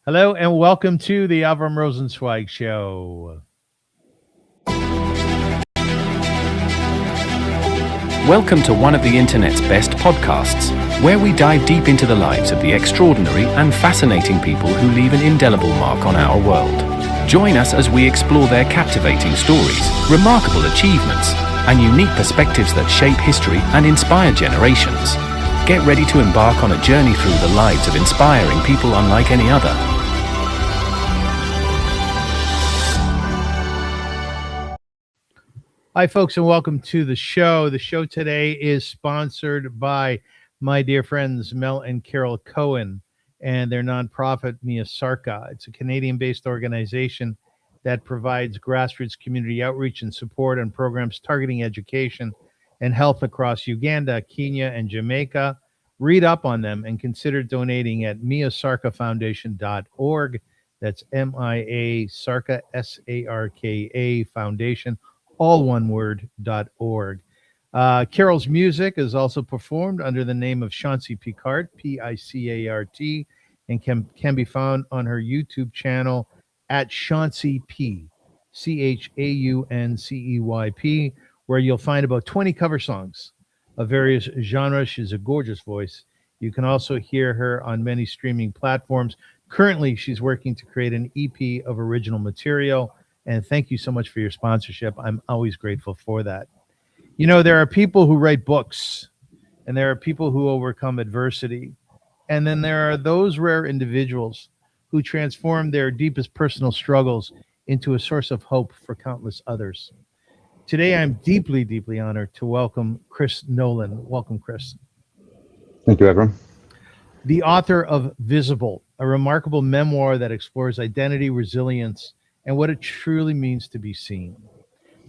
Hello and welcome to the Avrum Rosensweig Show. Welcome to one of the internet's best podcasts, where we dive deep into the lives of the extraordinary and fascinating people who leave an indelible mark on our world. Join us as we explore their captivating stories, remarkable achievements, and unique perspectives that shape history and inspire generations. Get ready to embark on a journey through the lives of inspiring people unlike any other. Hi, folks, and welcome to the show. The show today is sponsored by my dear friends Mel and Carol Cohen and their nonprofit Mia Sarka. It's a Canadian-based organization that provides grassroots community outreach and support on programs targeting education and health across Uganda, Kenya, and Jamaica. Read up on them and consider donating at miasarkafoundation.org. That's MIA Sarka, SARKA Foundation, all one word, .org. Carol's music is also performed under the name of Chauncey Picard, Picart, and can be found on her YouTube channel at Chauncey P, CHAUNCEYP, where you'll find about 20 cover songs of various genres. She's a gorgeous voice. You can also hear her on many streaming platforms. Currently, she's working to create an EP of original material. And thank you so much for your sponsorship. I'm always grateful for that. You know, there are people who write books, and there are people who overcome adversity. And then there are those rare individuals who transform their deepest personal struggles into a source of hope for countless others. Today, I'm deeply, deeply honored to welcome Kris Nolan. Welcome, Kris. Thank you, Avrum. The author of Visible, a remarkable memoir that explores identity, resilience, and what it truly means to be seen.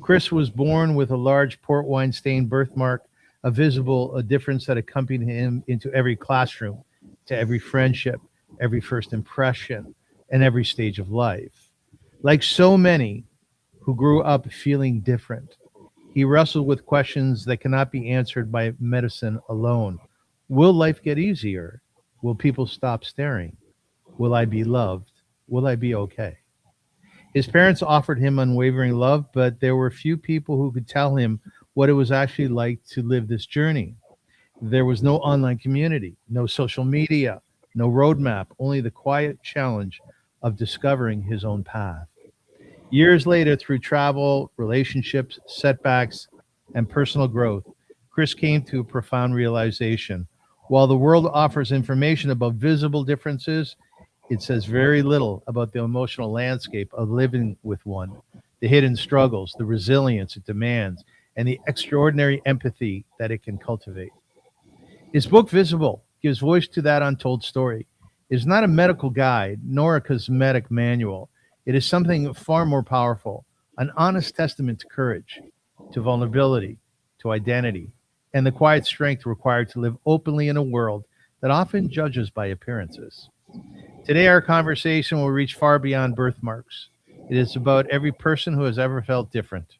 Kris was born with a large port wine stained birthmark, a difference that accompanied him into every classroom, to every friendship, every first impression, and every stage of life. Like so many who grew up feeling different, he wrestled with questions that cannot be answered by medicine alone. Will life get easier? Will people stop staring? Will I be loved? Will I be okay? His parents offered him unwavering love, but there were few people who could tell him what it was actually like to live this journey. There was no online community, no social media, no roadmap, only the quiet challenge of discovering his own path. Years later, through travel, relationships, setbacks, and personal growth, Kris came to a profound realization. While the world offers information about visible differences, it says very little about the emotional landscape of living with one, the hidden struggles, the resilience it demands, and the extraordinary empathy that it can cultivate. His book, Visible, gives voice to that untold story. It is not a medical guide, nor a cosmetic manual. It is something far more powerful, an honest testament to courage, to vulnerability, to identity, and the quiet strength required to live openly in a world that often judges by appearances. Today, our conversation will reach far beyond birthmarks. It is about every person who has ever felt different,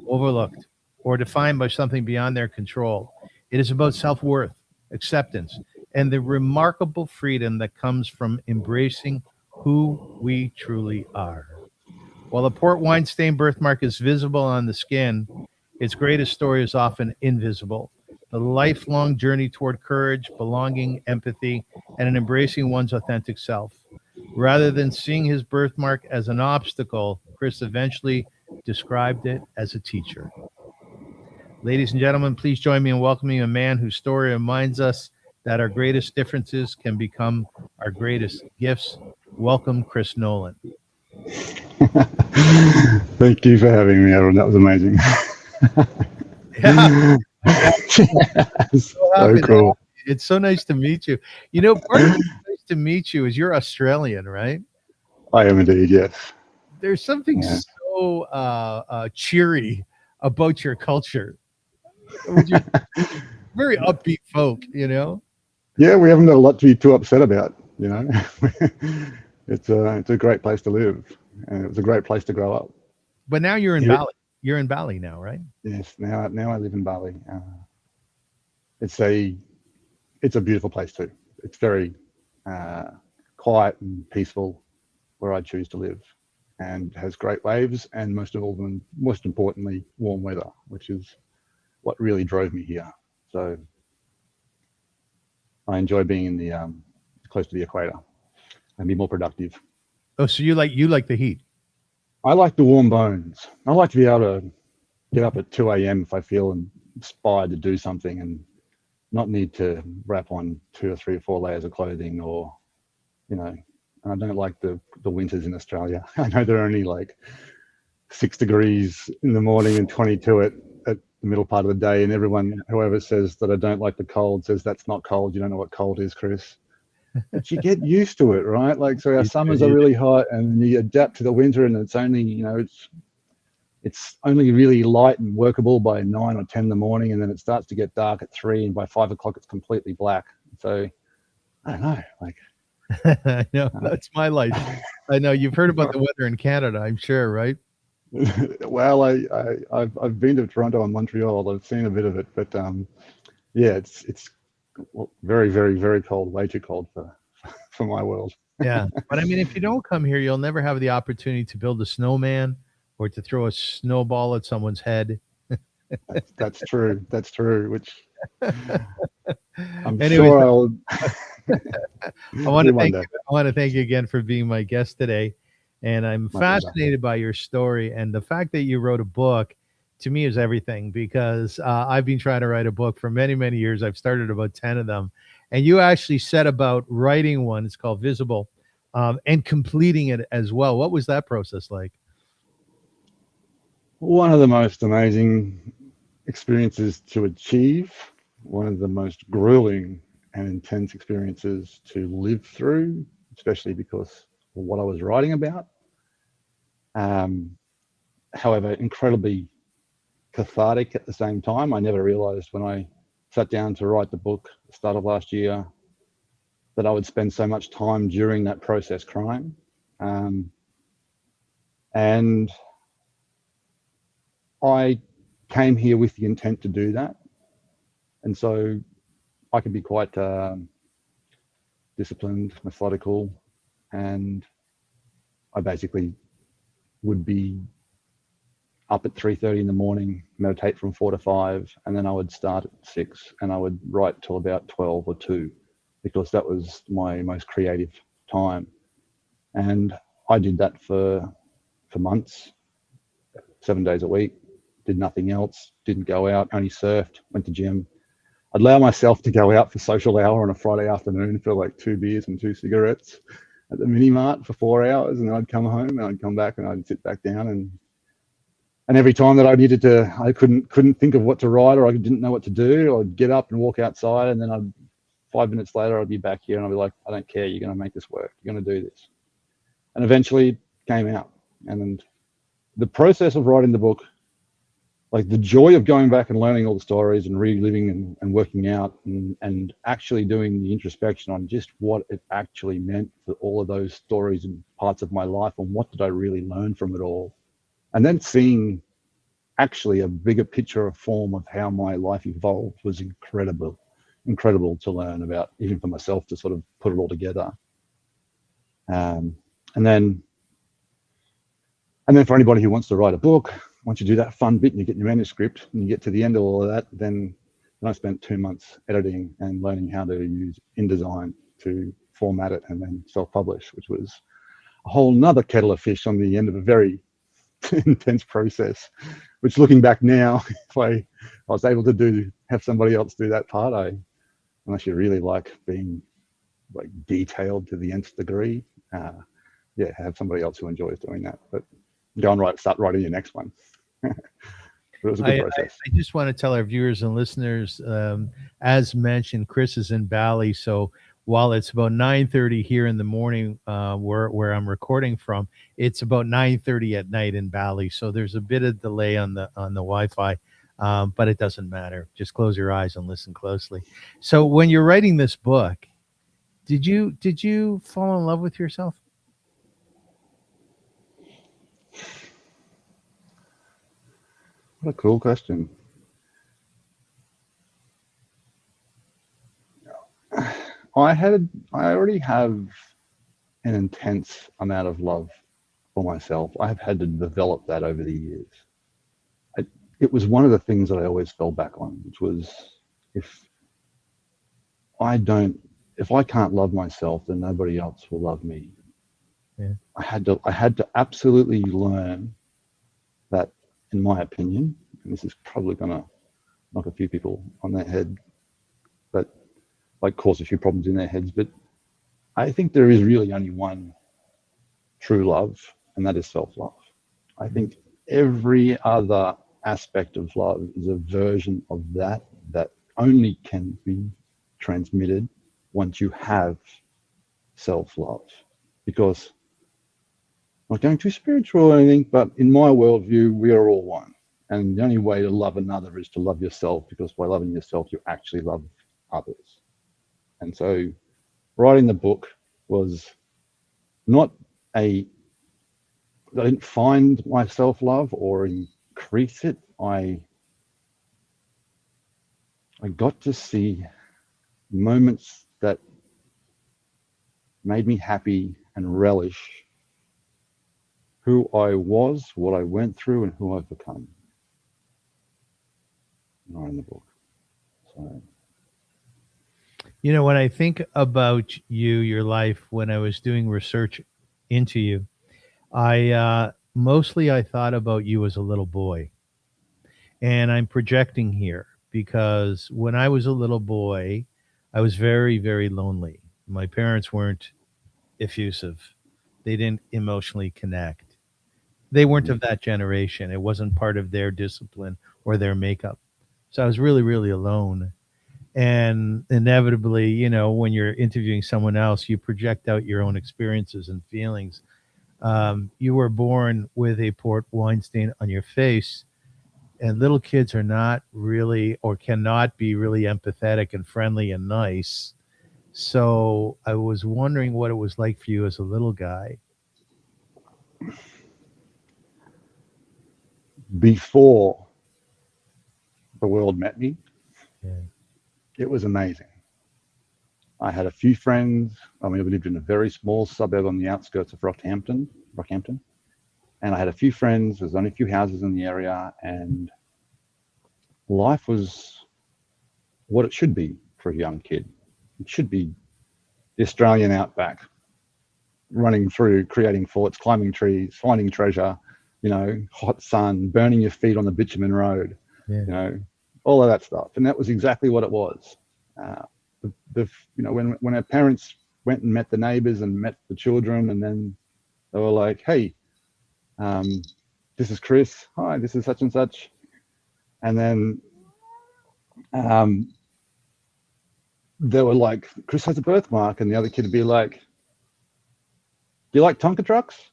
overlooked, or defined by something beyond their control. It is about self-worth, acceptance, and the remarkable freedom that comes from embracing who we truly are. While a port wine stained birthmark is visible on the skin, its greatest story is often invisible. The lifelong journey toward courage, belonging, empathy, and an embracing one's authentic self. Rather than seeing his birthmark as an obstacle, Kris eventually described it as a teacher. Ladies and gentlemen, please join me in welcoming a man whose story reminds us that our greatest differences can become our greatest gifts. Welcome, Kris Nolan. Thank you for having me, Avrum. That was amazing. Yeah. So cool. It's so nice to meet you. You know, part of what's nice to meet you is you're Australian, right? I am indeed, yes. There's something so cheery about your culture. You're very upbeat folk, you know? Yeah, we haven't got a lot to be too upset about, you know. It's a great place to live, and it was a great place to grow up. But now you're in Bali. You're in Bali now, right? Yes, now I live in Bali. It's a beautiful place too. It's very quiet and peaceful where I choose to live, and has great waves, and most importantly, warm weather, which is what really drove me here. So I enjoy being in the close to the equator and be more productive. Oh, so you like the heat? I like the warm bones. I like to be able to get up at 2 a.m. if I feel inspired to do something, and not need to wrap on 2 or 3 or 4 layers of clothing, or, you know, and I don't like the winters in Australia. I know they're only like 6 degrees in the morning and 22 at the middle part of the day, and whoever says that I don't like the cold says that's not cold. You don't know what cold is, Chris. But you get used to it, right? Like, so our summers are really hot, and you adapt to the winter, and it's only, you know, it's only really light and workable by 9 or 10 in the morning, and then it starts to get dark at 3, and by 5 o'clock it's completely black. So I don't know, like. I know, that's my life. I know you've heard about the weather in Canada, I'm sure, right? Well, I've been to Toronto and Montreal. I've seen a bit of it, but yeah, it's very, very, very cold. Way too cold for my world. Yeah, but I mean, if you don't come here, you'll never have the opportunity to build a snowman or to throw a snowball at someone's head. That's true. That's true. Which I'm Anyways, sure I'll. I want to thank you again for being my guest today, and I'm fascinated by your story, and the fact that you wrote a book to me is everything, because I've been trying to write a book for many, many years. I've started about 10 of them, and you actually set about writing one. It's called Visible, and completing it as well. What was that process like? One of the most amazing experiences to achieve, one of the most grueling and intense experiences to live through, especially because of what I was writing about. However, incredibly cathartic at the same time. I never realized when I sat down to write the book at the start of last year that I would spend so much time during that process crying. And I came here with the intent to do that. And so I could be quite disciplined, methodical, and I basically would be up at 3:30 in the morning, meditate from 4 to 5, and then I would start at 6, and I would write till about 12 or 2, because that was my most creative time. And I did that for months, 7 days a week, did nothing else, didn't go out, only surfed, went to gym. I'd allow myself to go out for social hour on a Friday afternoon for like 2 beers and 2 cigarettes at the mini mart for 4 hours, and then I'd come home and I'd come back and I'd sit back down, and every time that I needed to, I couldn't think of what to write, or I didn't know what to do, I'd get up and walk outside, and then 5 minutes later I'd be back here and I'd be like, I don't care, you're going to make this work, you're going to do this. And eventually it came out. And the process of writing the book, like the joy of going back and learning all the stories and reliving and working out and actually doing the introspection on just what it actually meant for all of those stories and parts of my life, and what did I really learn from it all. And then seeing actually a bigger picture of form of how my life evolved was incredible to learn about, even for myself, to sort of put it all together. And then for anybody who wants to write a book, once you do that fun bit and you get your manuscript and you get to the end of all of that, then I spent 2 months editing and learning how to use InDesign to format it and then self-publish, which was a whole nother kettle of fish on the end of a very intense process, which looking back now, if I was able to have somebody else do that part, unless you really like being like detailed to the nth degree, have somebody else who enjoys doing that. But go and start writing your next one. But it was a good process. I just want to tell our viewers and listeners, as mentioned, Kris is in Bali, so while it's about 9:30 here in the morning, where I'm recording from, it's about 9:30 at night in Bali. So there's a bit of delay on the Wi-Fi, but it doesn't matter. Just close your eyes and listen closely. So when you're writing this book, did you fall in love with yourself? What a cool question. I already have an intense amount of love for myself. I have had to develop that over the years. It was one of the things that I always fell back on, which was if I can't love myself, then nobody else will love me. Yeah. I had to absolutely learn that, in my opinion, and this is probably gonna knock a few people on their head, but like cause a few problems in their heads. But I think there is really only one true love, and that is self-love. I think every other aspect of love is a version of that only can be transmitted once you have self-love. Because I'm not going too spiritual or anything, but in my worldview, we are all one. And the only way to love another is to love yourself, because by loving yourself, you actually love others. And so writing the book was not I didn't find my self-love or increase it. I got to see moments that made me happy and relish who I was, what I went through, and who I've become. Not in the book. So, You know, when I think about you, your life, when I was doing research into you, I mostly I thought about you as a little boy. And I'm projecting here because when I was a little boy, I was very, very lonely. My parents weren't effusive. They didn't emotionally connect. They weren't of that generation. It wasn't part of their discipline or their makeup. So I was really, really alone. And inevitably, you know, when you're interviewing someone else, you project out your own experiences and feelings. You were born with a port wine stain on your face, and little kids are not really or cannot be really empathetic and friendly and nice. So I was wondering what it was like for you as a little guy. before the world met me, Yeah. it was amazing. I had a few friends. I mean, we lived in a very small suburb on the outskirts of Rockhampton, and I had a few friends. There's only a few houses in the area, and life was what it should be for a young kid. It should be the Australian outback, running through, creating forts, climbing trees, finding treasure, hot sun, burning your feet on the bitumen road, Yeah. all of that stuff. And that was exactly what it was. When our parents went and met the neighbors and met the children, and then they were like, hey, this is Kris. Hi, this is such and such. And then they were like, Kris has a birthmark. And the other kid would be like, do you like Tonka trucks?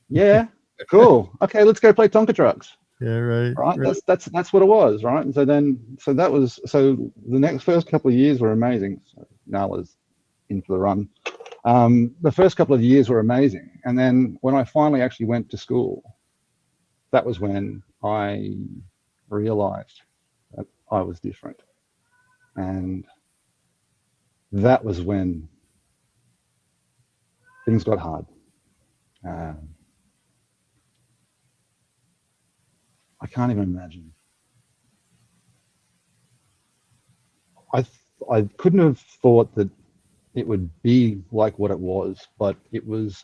Yeah, cool. Okay, let's go play Tonka trucks. Yeah, right. Right. That's what it was, right? And so the next first couple of years were amazing. So Nala's in for the run. The first couple of years were amazing. And then when I finally actually went to school, that was when I realized that I was different. And that was when things got hard. I can't even imagine. I couldn't have thought that it would be like what it was, but it was.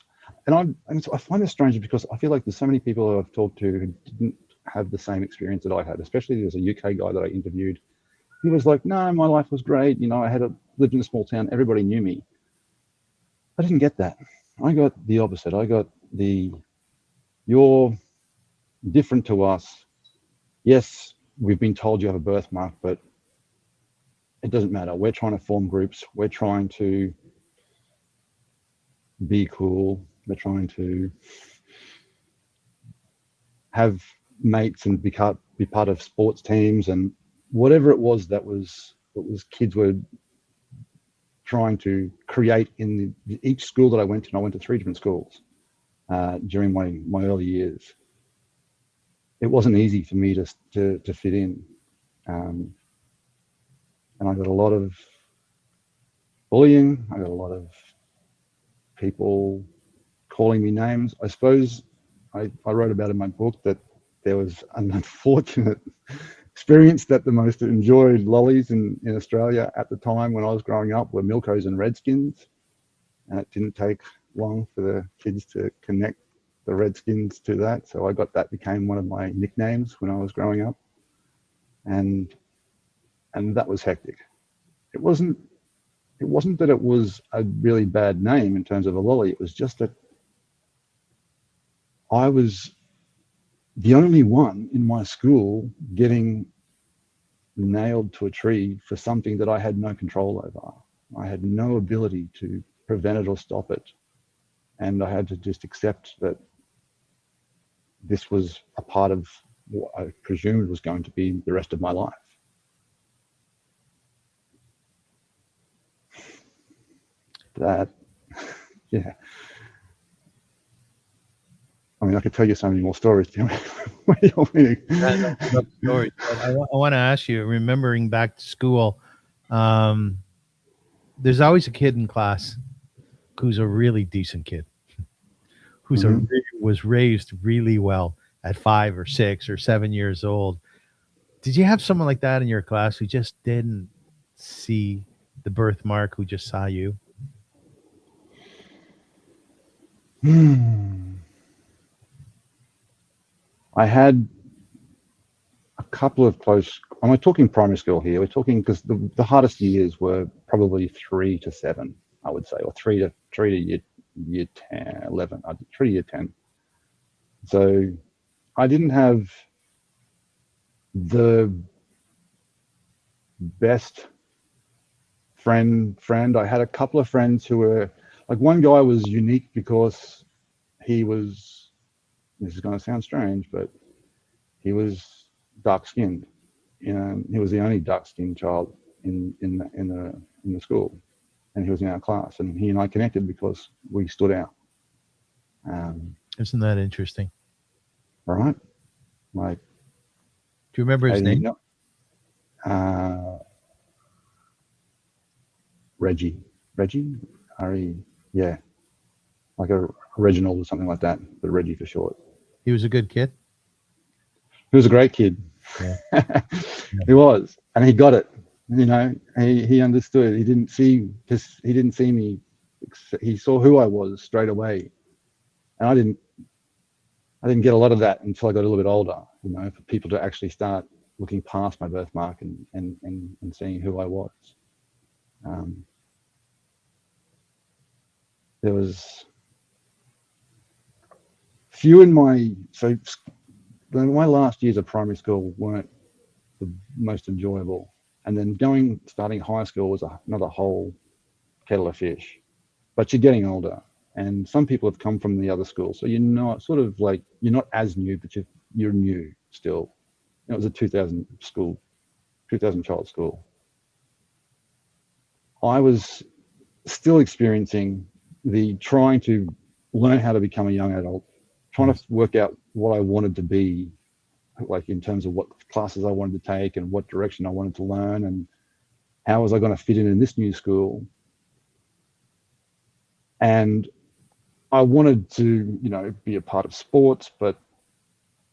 And I find it strange because I feel like there's so many people who I've talked to who didn't have the same experience that I had. Especially there's a UK guy that I interviewed. He was like, "No, my life was great. I lived in a small town. Everybody knew me." I didn't get that. I got the opposite. I got you're different to us. Yes, we've been told you have a birthmark, but it doesn't matter. We're trying to form groups. We're trying to be cool. We're trying to have mates and be part of sports teams and whatever it was that was kids were trying to create in each school that I went to. And I went to 3 different schools during my early years. It wasn't easy for me to fit in. And I got a lot of bullying. I got a lot of people calling me names. I suppose I wrote about in my book that there was an unfortunate experience that the most enjoyed lollies in Australia at the time when I was growing up were Milkos and Redskins. And it didn't take long for the kids to connect the Redskins to that. So that became one of my nicknames when I was growing up. And that was hectic. It wasn't that it was a really bad name in terms of a lolly. It was just that I was the only one in my school getting nailed to a tree for something that I had no control over. I had no ability to prevent it or stop it. And I had to just accept that this was a part of what I presumed was going to be the rest of my life. That, yeah. I mean, I could tell you so many more stories. Where do you want me to? I love stories. But I want to ask you, remembering back to school, there's always a kid in class who's a really decent kid, who's was raised really well at 5 or 6 or 7 years old. Did you have someone like that in your class who just didn't see the birthmark, who just saw you? I had a couple of close. Am I talking primary school here? We're talking, because the hardest years were probably 3 to 7, I would say, or 3 to year 10, 11, 3 to year 10. So I didn't have the best friend. I had a couple of friends who were, like, one guy was unique because he was, this is going to sound strange, but he was dark-skinned. He was the only dark-skinned child in the school, and he was in our class, and he and I connected because we stood out. Isn't that interesting? Right? Like, do you remember his name? Reggie, yeah, like a Reginald or something like that, but Reggie for short. He was a good kid. He was a great kid. Yeah. He was, and he got it. He understood. He didn't see me. He saw who I was straight away, and I didn't get a lot of that until I got a little bit older. For people to actually start looking past my birthmark and seeing who I was. There was few in my last years of primary school weren't the most enjoyable, and then starting high school was another whole kettle of fish. But you're getting older, and some people have come from the other school, so you're not as new, but you're new still. It was a 2,000 child school. I was still experiencing trying to learn how to become a young adult, trying to work out what I wanted to be, like in terms of what classes I wanted to take and what direction I wanted to learn, and how was I going to fit in this new school. And I wanted to, be a part of sports, but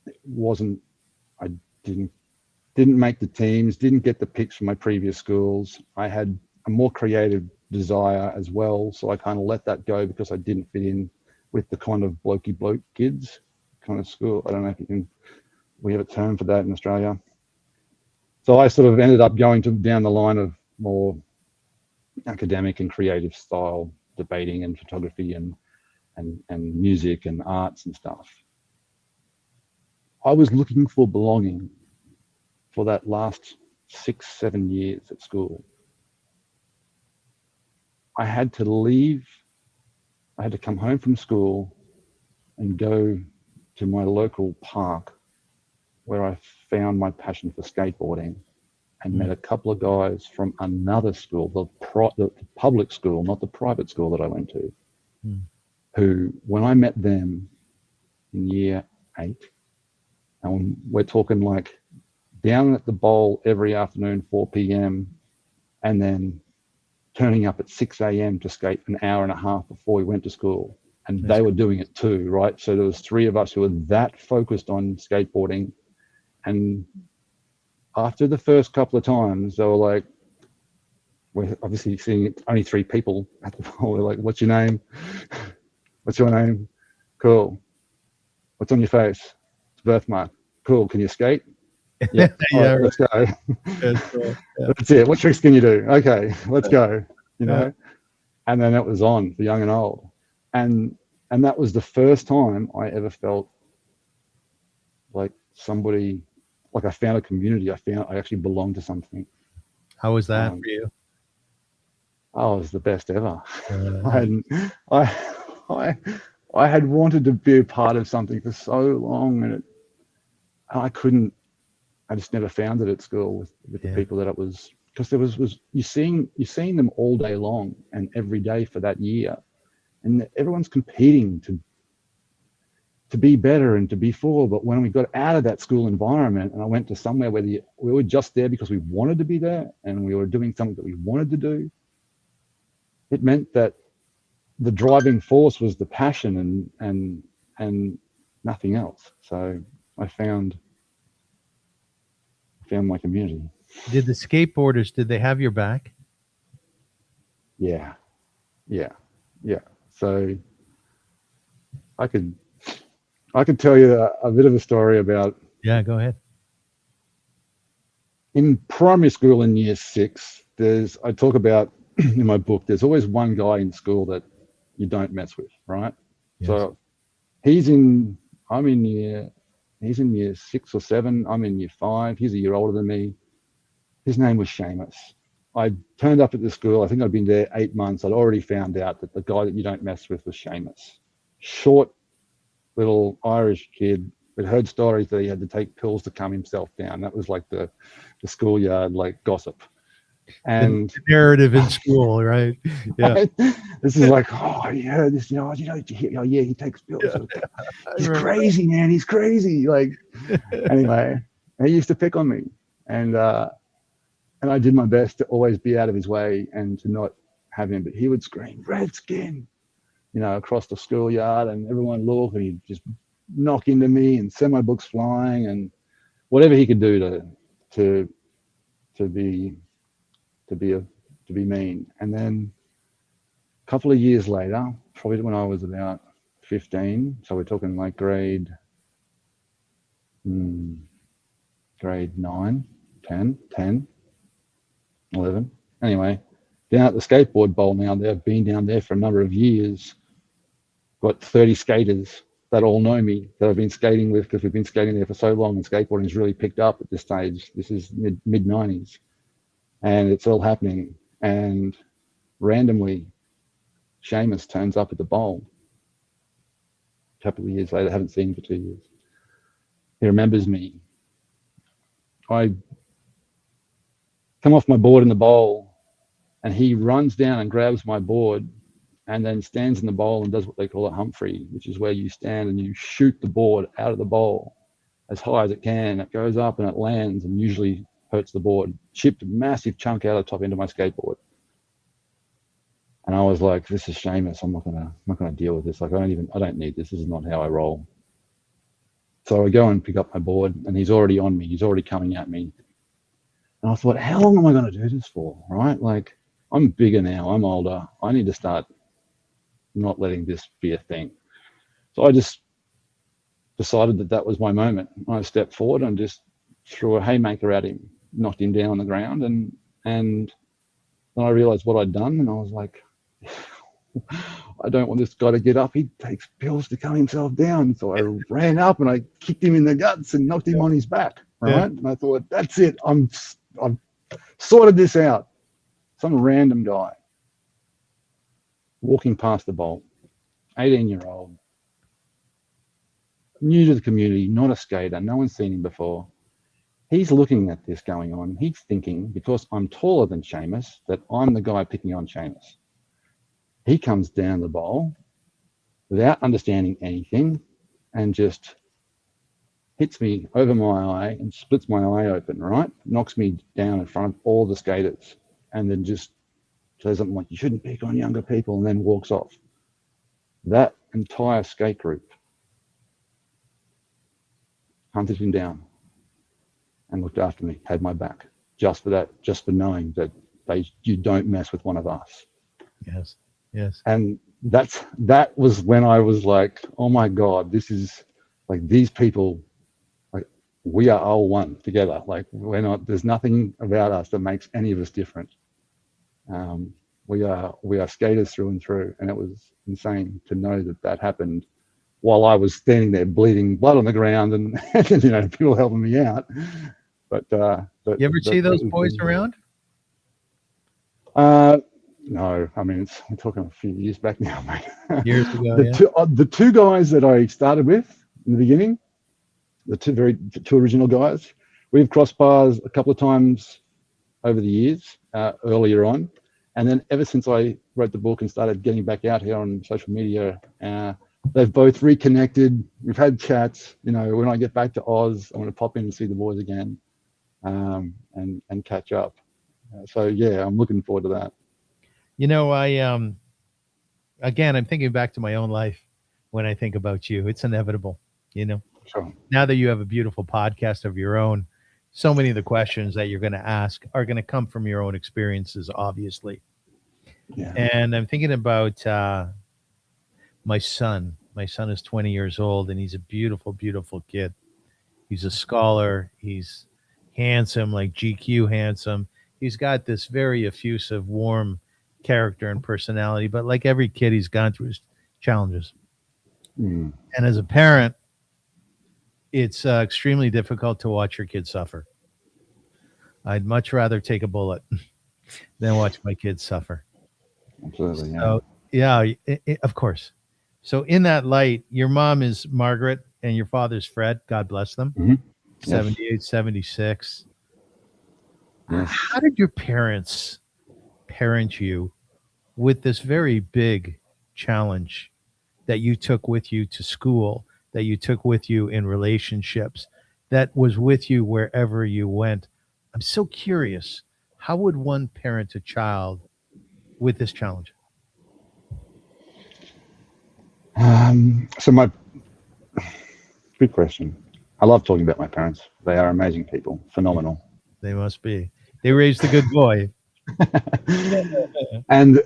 I didn't make the teams, didn't get the picks from my previous schools. I had a more creative desire as well, so I kind of let that go because I didn't fit in with the kind of blokey bloke kids kind of school. I don't know if we have a term for that in Australia. So I sort of ended up going down the line of more academic and creative style debating and photography and music and arts and stuff. I was looking for belonging for that last 6-7 years at school. I had to leave. I had to come home from school and go to my local park where I found my passion for skateboarding and met a couple of guys from another school, the public school, not the private school that I went to, who, when I met them in year 8, and we're talking like down at the bowl every afternoon, 4 p.m, and then turning up at 6 a.m. to skate an hour and a half before we went to school. And they were doing it too, right? So there was 3 of us who were that focused on skateboarding. And after the first couple of times, they were like, we're obviously seeing only 3 people at the ball. We're like, what's your name? What's your name? Cool. What's on your face? It's birthmark. Cool. Can you skate? Yeah. Yeah, Let's go. That's cool. Yeah. That's it. What tricks can you do? Okay, let's go. You know? And then it was on for young and old. And that was the first time I ever felt like somebody, like I found a community. I actually belonged to something. How was that for you? Oh, it was the best ever. I had wanted to be a part of something for so long, and I just never found it at school with the people that it was, because there was you're seeing them all day long and every day for that year, and everyone's competing to be better and to be full. But when we got out of that school environment and I went to somewhere where we were just there because we wanted to be there and we were doing something that we wanted to do, it meant that the driving force was the passion and nothing else. So I found my community. Did the skateboarders, did they have your back? Yeah. So I could tell you a bit of a story about. Yeah, go ahead. In primary school in year 6, I talk about in my book, there's always one guy in school that you don't mess with, right? Yes. So he's in year 6 or 7. I'm in year 5. He's a year older than me. His name was Seamus. I turned up at the school. I think I'd been there 8 months. I'd already found out that the guy that you don't mess with was Seamus. Short, little Irish kid. We'd heard stories that he had to take pills to calm himself down. That was like the schoolyard like gossip. And the narrative in school, right? Yeah. This is like, oh, you heard this, oh yeah, he takes pills. He's crazy, man. He's crazy. Like, anyway, he used to pick on me, and I did my best to always be out of his way and to not have him. But he would scream, "Redskin," across the schoolyard, and everyone looked, and he'd just knock into me and send my books flying, and whatever he could do to be mean. And then a couple of years later, probably when I was about 15, so we're talking like grade 9, 10, 11. Anyway, down at the skateboard bowl now, they've been down there for a number of years. Got 30 skaters that all know me, that I've been skating with, because we've been skating there for so long, and skateboarding has really picked up at this stage. This is mid 90s, and it's all happening. And randomly, Seamus turns up at the bowl. A couple of years later, I haven't seen him for 2 years. He remembers me. I come off my board in the bowl, and he runs down and grabs my board and then stands in the bowl and does what they call a Humphrey, which is where you stand and you shoot the board out of the bowl as high as it can. It goes up and it lands and usually hurts the board. Chipped a massive chunk out of the top end of my skateboard. And I was like, this is Seamus. I'm not gonna deal with this. Like, I don't need this. This is not how I roll. So I go and pick up my board, and he's already on me. He's already coming at me. And I thought, how long am I going to do this for? Right? Like, I'm bigger now. I'm older. I need to start not letting this be a thing. So I just decided that was my moment. I stepped forward and just threw a haymaker at him, knocked him down on the ground, and then I realized what I'd done, and I was like, I don't want this guy to get up. He takes pills to calm himself down. So I ran up and I kicked him in the guts and knocked him on his back. Right? Yeah. And I thought, that's it. I've sorted this out. Some random guy walking past the bowl, 18-year-old, new to the community, not a skater, no one's seen him before. He's looking at this going on. He's thinking, because I'm taller than Seamus, that I'm the guy picking on Seamus. He comes down the bowl without understanding anything and just hits me over my eye and splits my eye open, right? Knocks me down in front of all the skaters, and then just says something like, you shouldn't pick on younger people, and then walks off. That entire skate group hunted him down and looked after me, had my back, just for that, just for knowing that you don't mess with one of us. Yes. Yes. And that was when I was like, oh my God, this is like, these people, like, we are all one together. Like, there's nothing about us that makes any of us different. We are skaters through and through. And it was insane to know that happened while I was standing there bleeding blood on the ground and people helping me out. But you ever see those boys around? No, I mean, we're talking a few years back now, mate. Years ago, the two guys that I started with in the beginning, the two original guys, we've crossed paths a couple of times over the years, earlier on. And then ever since I wrote the book and started getting back out here on social media, they've both reconnected. We've had chats. When I get back to Oz, I'm going to pop in and see the boys again, and catch up. So yeah, I'm looking forward to that. Again, I'm thinking back to my own life when I think about you. It's inevitable, Sure. Now that you have a beautiful podcast of your own, so many of the questions that you're going to ask are going to come from your own experiences, obviously. Yeah. And I'm thinking about my son. My son is 20 years old, and he's a beautiful, beautiful kid. He's a scholar. He's handsome, like GQ handsome. He's got this very effusive, warm character and personality, but like every kid, he's gone through his challenges. And as a parent, it's extremely difficult to watch your kids suffer. I'd much rather take a bullet than watch my kids suffer. Absolutely. Yeah. So, yeah, of course. So in that light, your mom is Margaret and your father's Fred. God bless them. Mm-hmm. 78, 76. Yes. How did your parents parent you with this very big challenge that you took with you to school, that you took with you in relationships, that was with you wherever you went? I'm so curious. How would one parent a child with this challenge? Good question. I love talking about my parents. They are amazing people, phenomenal. They must be. They raised a good boy. and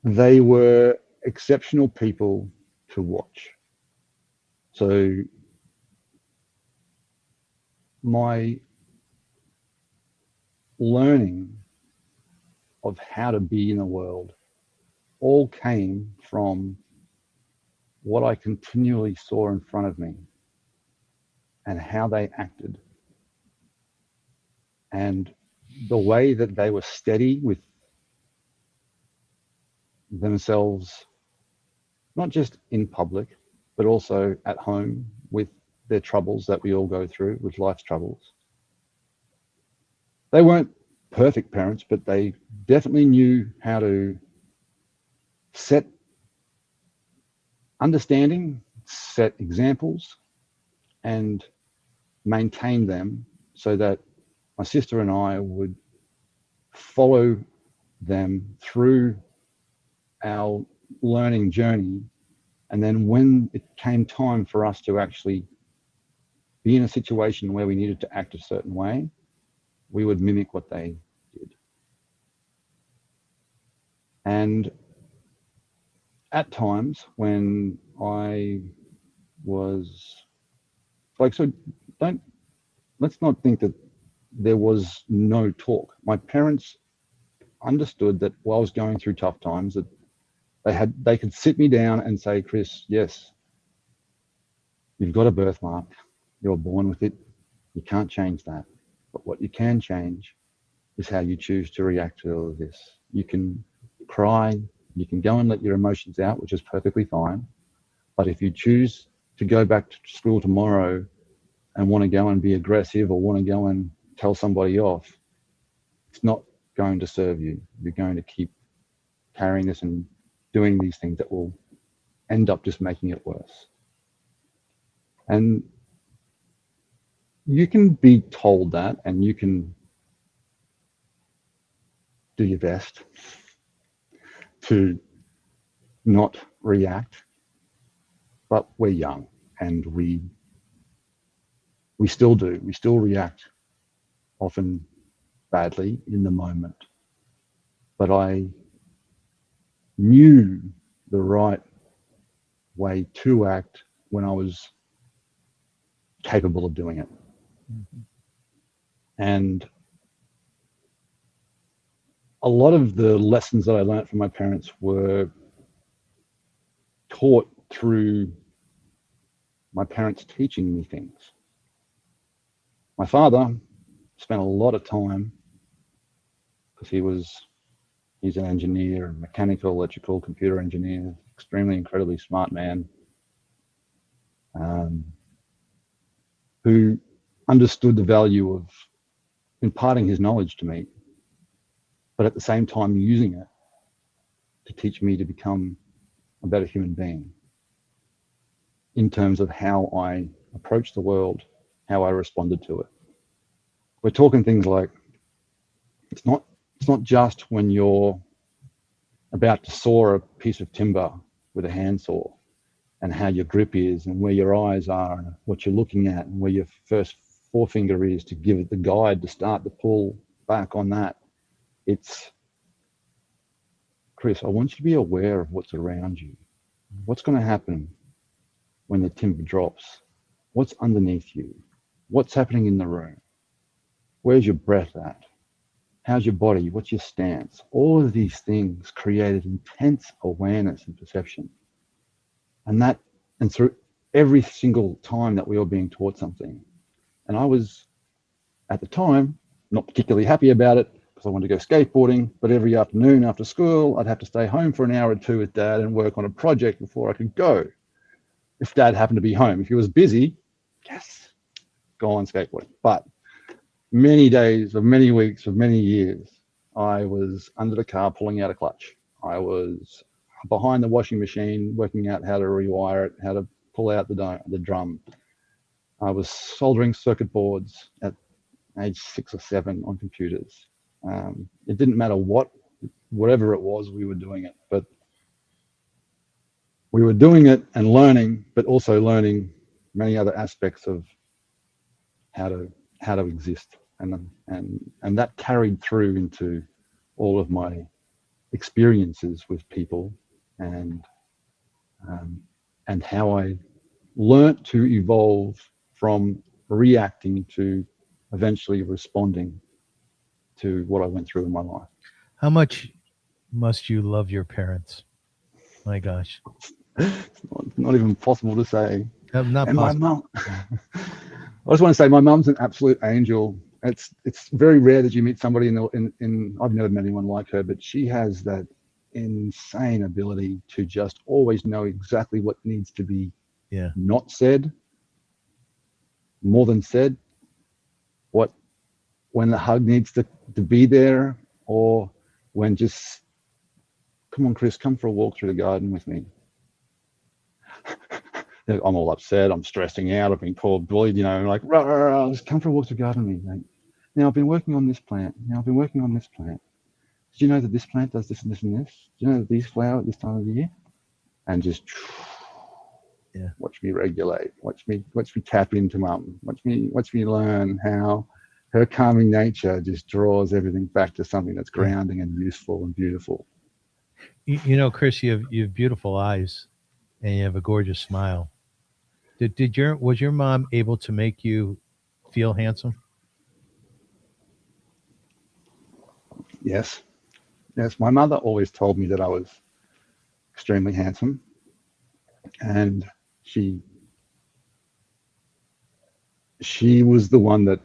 they were exceptional people to watch. So my learning of how to be in the world all came from what I continually saw in front of me and how they acted, and the way that they were steady with themselves, not just in public, but also at home with their troubles that we all go through, with life's troubles. They weren't perfect parents, but they definitely knew how to set understanding, set examples, and maintain them so that my sister and I would follow them through our learning journey. And then when it came time for us to actually be in a situation where we needed to act a certain way, we would mimic what they did. And at times when I was like, let's not think that there was no talk. My parents understood that while I was going through tough times, that they could sit me down and say, Kris, yes, you've got a birthmark. You're born with it. You can't change that. But what you can change is how you choose to react to all of this. You can cry. You can go and let your emotions out, which is perfectly fine. But if you choose to go back to school tomorrow and want to go and be aggressive or want to go and tell somebody off, it's not going to serve you. You're going to keep carrying this and doing these things that will end up just making it worse. And you can be told that, and you can do your best to not react. But we're young, and we still do. We still react, often badly in the moment. But I knew the right way to act when I was capable of doing it. Mm-hmm. And a lot of the lessons that I learned from my parents were taught through my parents teaching me things. My father spent a lot of time, because he's an engineer, mechanical, electrical, computer engineer, extremely, incredibly smart man, who understood the value of imparting his knowledge to me, but at the same time using it to teach me to become a better human being in terms of how I approached the world, how I responded to it. We're talking things like, it's not just when you're about to saw a piece of timber with a handsaw and how your grip is and where your eyes are and what you're looking at and where your first forefinger is to give it the guide to start the pull back on that. It's, Kris, I want you to be aware of what's around you. What's going to happen when the timber drops? What's underneath you? What's happening in the room? Where's your breath at? How's your body? What's your stance? All of these things created intense awareness and perception. And through every single time that we were being taught something. And I was, at the time, not particularly happy about it because I wanted to go skateboarding, but every afternoon after school, I'd have to stay home for an hour or two with Dad and work on a project before I could go. If Dad happened to be home. If he was busy, yes, go on skateboarding. But many days, of many weeks, of many years, I was under the car pulling out a clutch. I was behind the washing machine working out how to rewire it, how to pull out the drum. I was soldering circuit boards at age 6 or 7 on computers. It didn't matter whatever it was, we were doing it. But we were doing it and learning, but also learning many other aspects of how to exist. And that carried through into all of my experiences with people and how I learnt to evolve from reacting to eventually responding to what I went through in my life. How much must you love your parents? My gosh. It's not even possible to say. Not and possible. my mum, I just want to say my mum's an absolute angel. It's very rare that you meet somebody in I've never met anyone like her, but she has that insane ability to just always know exactly what needs to be not said, more than said, when the hug needs to be there, or when just, come on, Kris, come for a walk through the garden with me. I'm all upset, I'm stressing out, I've been called bullied, like, rah, rah, rah, just come for a walk through the garden with me, mate. Now I've been working on this plant. Did you know that this plant does this and this and this? Do you know that these flower at this time of the year? And just watch me regulate, watch me tap into mum, watch me learn how her calming nature just draws everything back to something that's grounding and useful and beautiful. Kris, you have beautiful eyes and you have a gorgeous smile. Was your mom able to make you feel handsome? Yes. My mother always told me that I was extremely handsome, and she was the one that,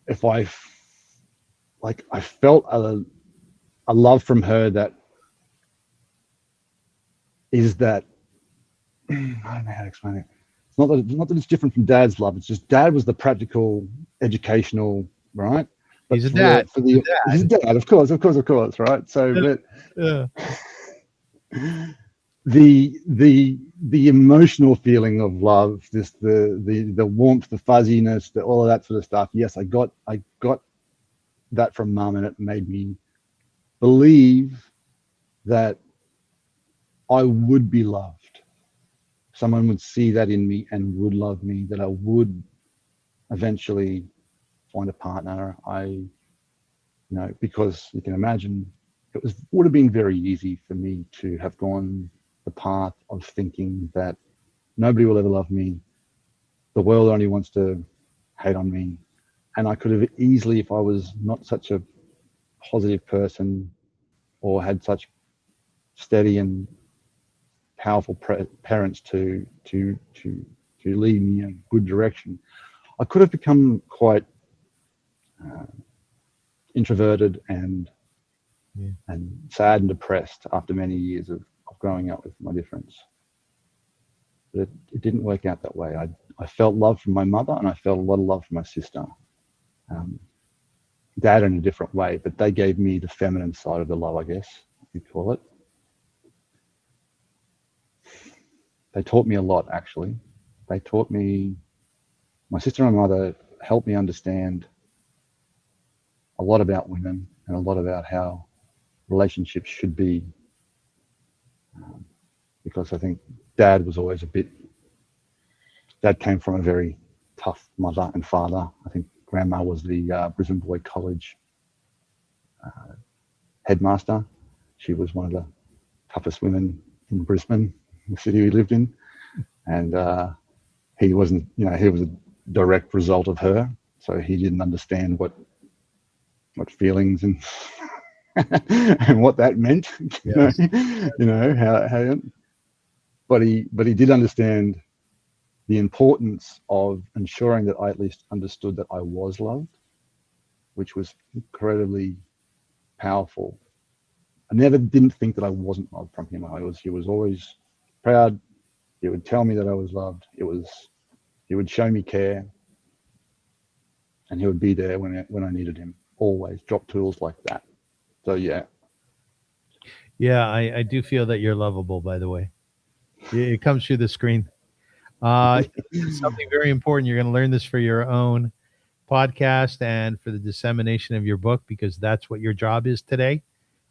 if I felt a love from her that is that, I don't know how to explain it. It's not that it's different from Dad's love. It's just Dad was the practical, educational, right? But he's a dad. He's a dad, of course, right? So, but the emotional feeling of love, just the warmth, the fuzziness, all of that sort of stuff. Yes, I got that from Mum, and it made me believe that I would be loved. Someone would see that in me and would love me, that I would eventually find a partner. Because you can imagine would have been very easy for me to have gone the path of thinking that nobody will ever love me. The world only wants to hate on me. And I could have easily, if I was not such a positive person or had such steady and powerful parents to lead me in a good direction, I could have become quite introverted and sad and depressed after many years of growing up with my difference. But it didn't work out that way. I felt love from my mother, and I felt a lot of love from my sister. Dad in a different way, but they gave me the feminine side of the love, I guess you'd call it. They taught me a lot, actually. They taught me, my sister and my mother helped me understand a lot about women and a lot about how relationships should be. Because I think Dad was always Dad came from a very tough mother and father. I think Grandma was the Brisbane Boy College headmaster. She was one of the toughest women in Brisbane, the city we lived in. And he wasn't, he was a direct result of her. So he didn't understand what feelings and and what that meant. Yes. How but he did understand the importance of ensuring that I at least understood that I was loved, which was incredibly powerful. I never didn't think that I wasn't loved from him. He was always proud. He would tell me that I was loved. He would show me care, and he would be there when I needed him. Always drop tools like that. So yeah. Yeah, I do feel that you're lovable, by the way. It comes through the screen. Something very important. You're going to learn this for your own podcast and for the dissemination of your book, because that's what your job is today,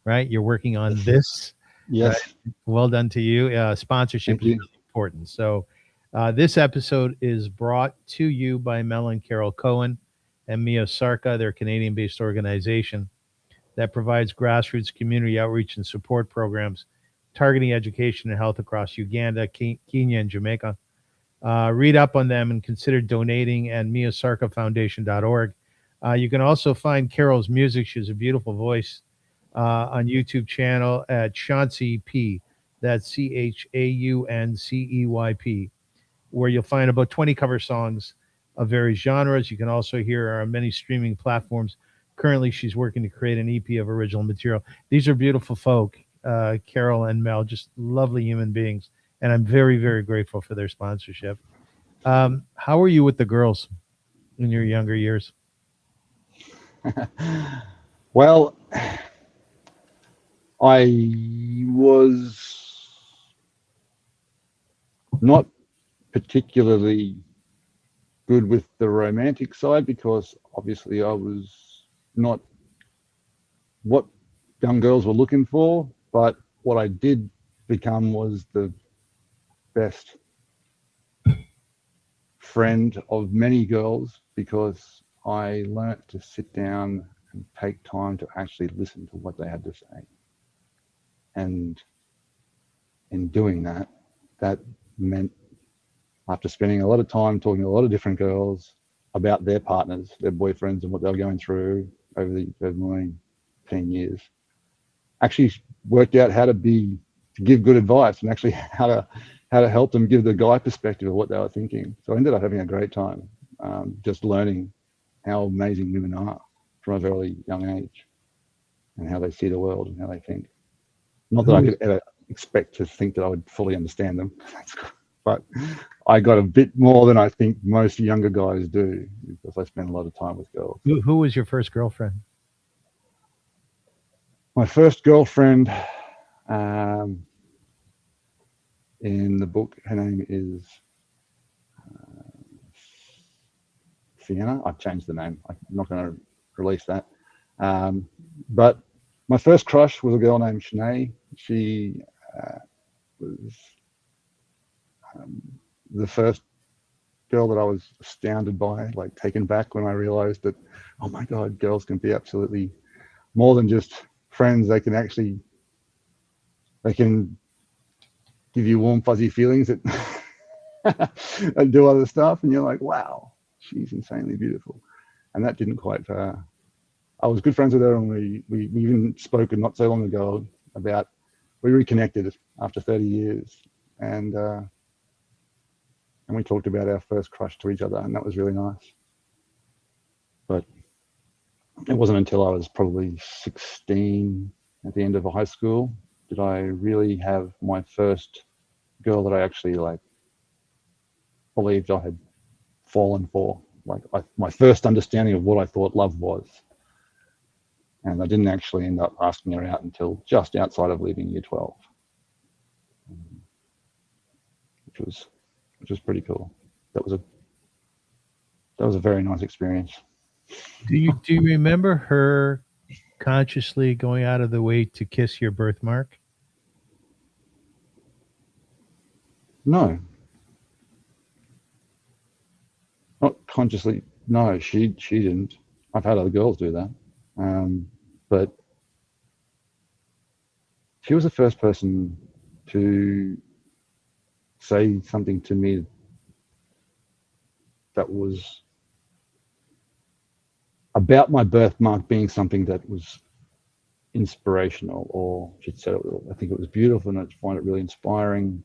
right? You're working on this. Yes. Right? Well done to you. Sponsorship is really important. So this episode is brought to you by Mel and Carol Cohen and Mia Sarka. They're a Canadian-based organization that provides grassroots community outreach and support programs targeting education and health across Uganda, Kenya, and Jamaica. Read up on them and consider donating at miasarkafoundation.org. You can also find Carol's music. She has a beautiful voice on YouTube channel at Chauncey P. That's CHAUNCEYP, where you'll find about 20 cover songs of various genres. You can also hear her on many streaming platforms. Currently, she's working to create an EP of original material. These are beautiful folk, Carol and Mel, just lovely human beings. And I'm very, very grateful for their sponsorship. How were you with the girls in your younger years? Well, I was not particularly good with the romantic side, because obviously I was not what young girls were looking for, but what I did become was the best friend of many girls, because I learnt to sit down and take time to actually listen to what they had to say. And in doing that, that meant, after spending a lot of time talking to a lot of different girls about their partners, their boyfriends, and what they were going through over the 10 years, actually worked out how to give good advice, and actually how to help them give the guy perspective of what they were thinking. So I ended up having a great time, just learning how amazing women are from a very young age, and how they see the world and how they think. Not that I could ever expect to think that I would fully understand them, but I got a bit more than I think most younger guys do, because I spend a lot of time with girls. Who was your first girlfriend? My first girlfriend, in the book, her name is Sienna. I've changed the name. I'm not going to release that. But My first crush was a girl named Shanae. She was the first girl that I was astounded by, like taken back when I realized that, oh my God, girls can be absolutely more than just friends. They can give you warm, fuzzy feelings that and do other stuff. And you're like, wow, she's insanely beautiful. And that didn't quite, I was good friends with her, and we even spoke not so long ago about, we reconnected after 30 years. And we talked about our first crush to each other, and that was really nice. But it wasn't until I was probably 16 at the end of high school did I really have my first girl that I actually like believed I had fallen for. Like my first understanding of what I thought love was. And I didn't actually end up asking her out until just outside of leaving year 12, which was pretty cool. That was a very nice experience. Do you remember her consciously going out of the way to kiss your birthmark? No. Not consciously. No, she didn't. I've had other girls do that. But she was the first person to say something to me that was about my birthmark being something that was inspirational, or she said, I think it was beautiful and I find it really inspiring,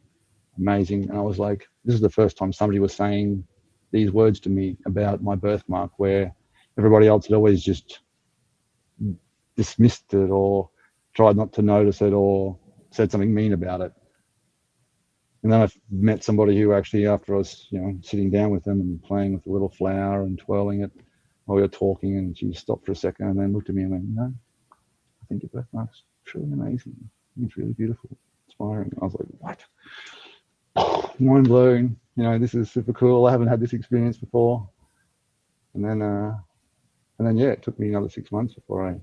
amazing. And I was like, this is the first time somebody was saying these words to me about my birthmark, where everybody else had always just dismissed it or tried not to notice it or said something mean about it. And then I met somebody who actually, after I was, sitting down with them and playing with a little flower and twirling it while we were talking, and she stopped for a second and then looked at me and went, I think your birthmark's truly amazing. It's really beautiful, inspiring. I was like, what? Mind blown. This is super cool. I haven't had this experience before. And then, yeah, it took me another 6 months before I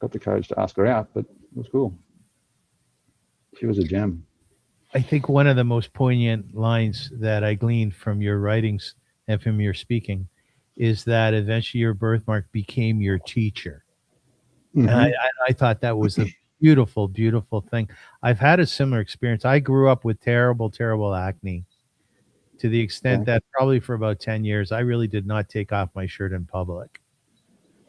got the courage to ask her out, but it was cool. She was a gem. I think one of the most poignant lines that I gleaned from your writings and from your speaking is that eventually your birthmark became your teacher. Mm-hmm. And I thought that was a beautiful, beautiful thing. I've had a similar experience. I grew up with terrible, terrible acne, to the extent that probably for about 10 years, I really did not take off my shirt in public,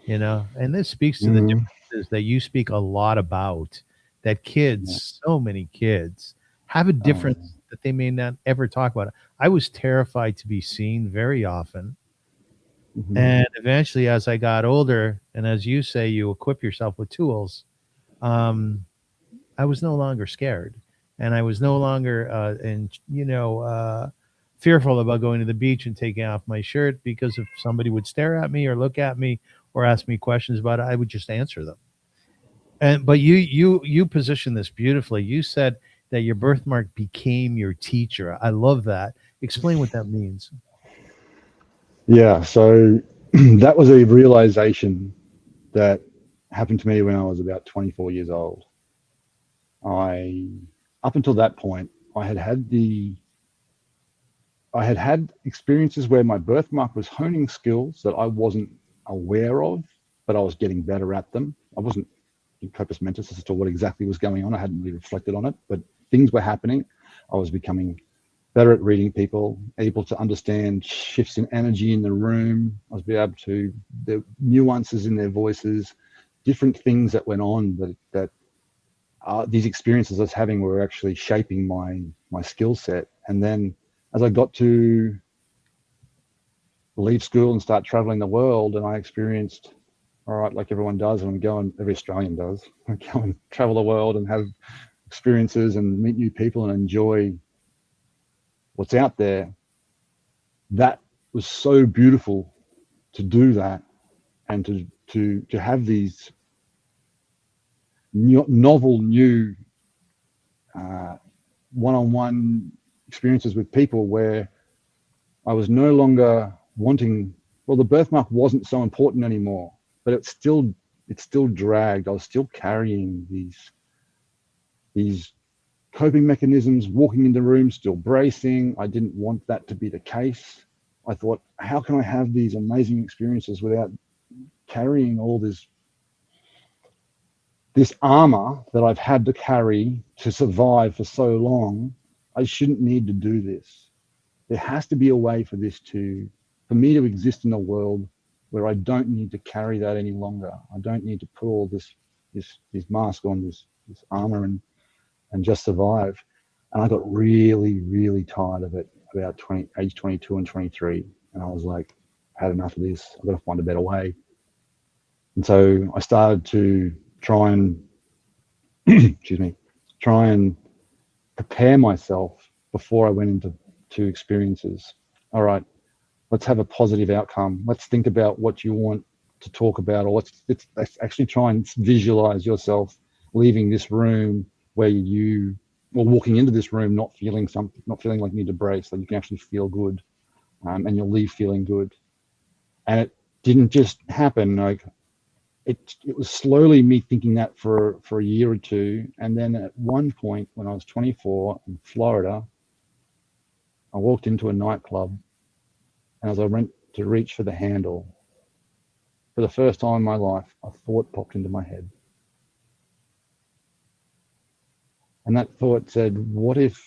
and this speaks to the differences that you speak a lot about, that kids, so many kids have a difference that they may not ever talk about. I was terrified to be seen very often. Mm-hmm. And eventually, as I got older, and as you say, you equip yourself with tools, I was no longer scared, and I was no longer, fearful about going to the beach and taking off my shirt, because if somebody would stare at me or look at me or ask me questions about it, I would just answer them. But you position this beautifully. You said that your birthmark became your teacher. I love that. Explain what that means. Yeah, so that was a realization that happened to me when I was about 24 years old. Up until that point, I had had experiences where my birthmark was honing skills that I wasn't aware of, but I was getting better at them. I wasn't in corpus mentis as to what exactly was going on. I hadn't really reflected on it, but things were happening. I was becoming better at reading people, able to understand shifts in energy in the room. I was able to, the nuances in their voices, different things that went on that these experiences I was having were actually shaping my skill set. And then as I got to leave school and start traveling the world, and I experienced, all right, like everyone does, and every Australian does, I go and travel the world and have experiences and meet new people and enjoy what's out there. That was so beautiful to do that, and to have these novel new one-on-one experiences with people where I was no longer wanting, the birthmark wasn't so important anymore, but it still it still dragged. I was still carrying these coping mechanisms, walking into rooms, still bracing. I didn't want that to be the case. I thought, how can I have these amazing experiences without carrying all this armor that I've had to carry to survive for so long? I shouldn't need to do this. There has to be a way for me to exist in a world where I don't need to carry that any longer. I don't need to put all this mask on, this armor and just survive. And I got really, really tired of it about age 22 and 23. And I was like, I've had enough of this. I've got to find a better way. And so I started to try and, try and prepare myself before I went into experiences. All right, let's have a positive outcome. Let's think about what you want to talk about, or let's actually try and visualize yourself leaving this room walking into this room not feeling like you need to brace, like you can actually feel good, and you'll leave feeling good. And it didn't just happen. Like it was slowly me thinking that for a year or two, and then at one point when I was 24 in Florida, I walked into a nightclub, and as I went to reach for the handle, for the first time in my life, a thought popped into my head. And that thought said, what if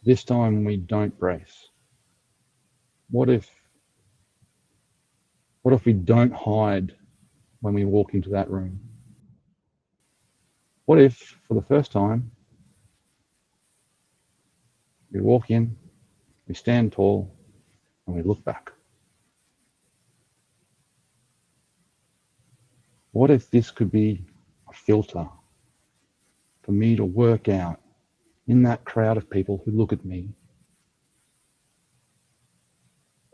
this time we don't brace? What if we don't hide when we walk into that room? What if, for the first time, we walk in, we stand tall, and we look back? What if this could be a filter for me to work out in that crowd of people who look at me,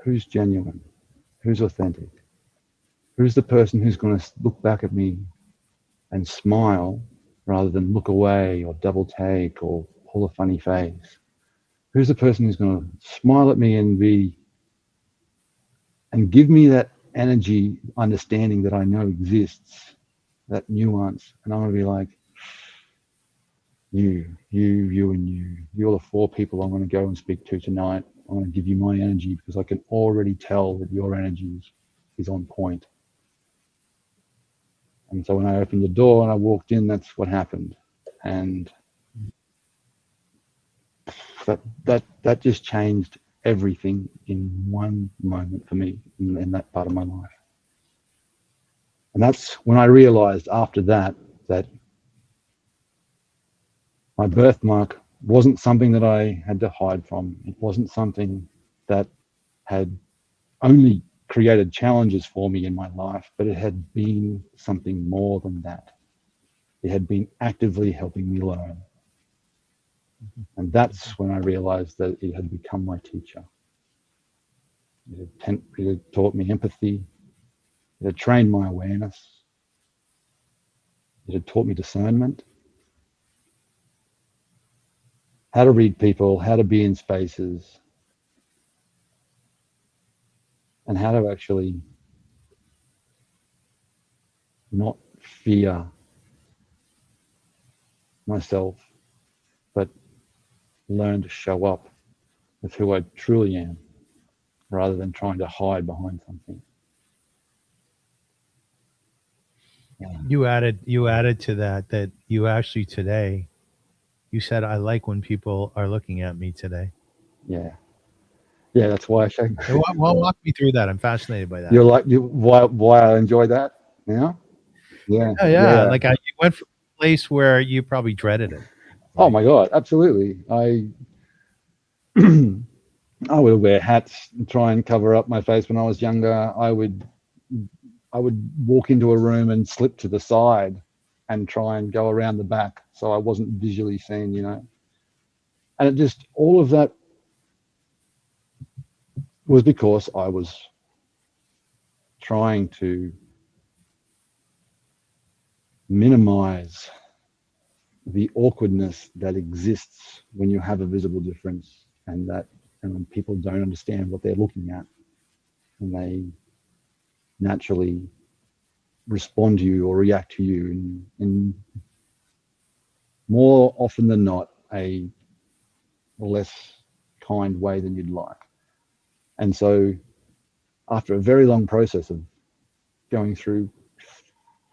who's genuine, who's authentic, who's the person who's going to look back at me and smile rather than look away or double take or pull a funny face? Who's the person who's going to smile at me and give me that energy, understanding that I know exists, that nuance? And I'm going to be like, you, and you. You're the 4 people I'm going to go and speak to tonight. I'm going to give you my energy because I can already tell that your energy is on point. And so when I opened the door and I walked in, that's what happened. And that just changed everything in one moment for me in that part of my life. And that's when I realized after that my birthmark wasn't something that I had to hide from. It wasn't something that had only created challenges for me in my life, but it had been something more than that. It had been actively helping me learn. And that's when I realized that it had become my teacher. It had taught me empathy. It had trained my awareness. It had taught me discernment. How to read people, how to be in spaces, and how to actually not fear myself, but learn to show up with who I truly am, rather than trying to hide behind something. Yeah. You added to that you actually today, you said, I like when people are looking at me today. Yeah, that's why I shake. Well, walk me through that. I'm fascinated by that. You're like, why I enjoy that now? Yeah. Like you went from a place where you probably dreaded it. Oh my God, absolutely. I would wear hats and try and cover up my face when I was younger. I would walk into a room and slip to the side and try and go around the back so I wasn't visually seen, And it just, all of that was because I was trying to minimize the awkwardness that exists when you have a visible difference, and when people don't understand what they're looking at, and they naturally respond to you or react to you in more often than not a less kind way than you'd like. And so after a very long process of going through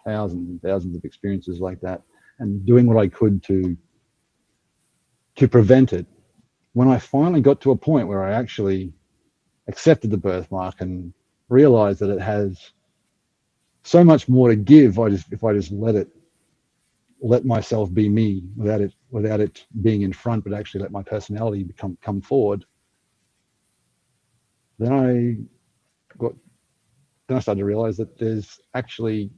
thousands and thousands of experiences like that and doing what I could to prevent it, when I finally got to a point where I actually accepted the birthmark and realized that it has so much more to give if I just let myself be me without it being in front, but actually let my personality come forward, then I started to realize that there's actually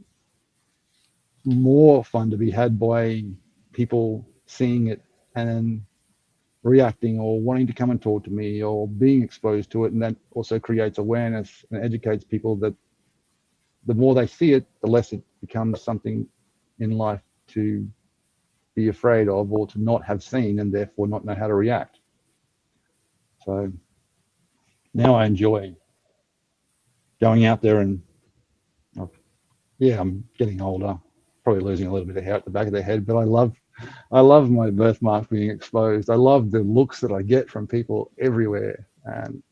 more fun to be had by people seeing it and reacting or wanting to come and talk to me or being exposed to it. And that also creates awareness and educates people that the more they see it, the less it becomes something in life to be afraid of or to not have seen and therefore not know how to react. So now I enjoy going out there and I'm getting older, probably losing a little bit of hair at the back of the head, but I love my birthmark being exposed. I love the looks that I get from people everywhere and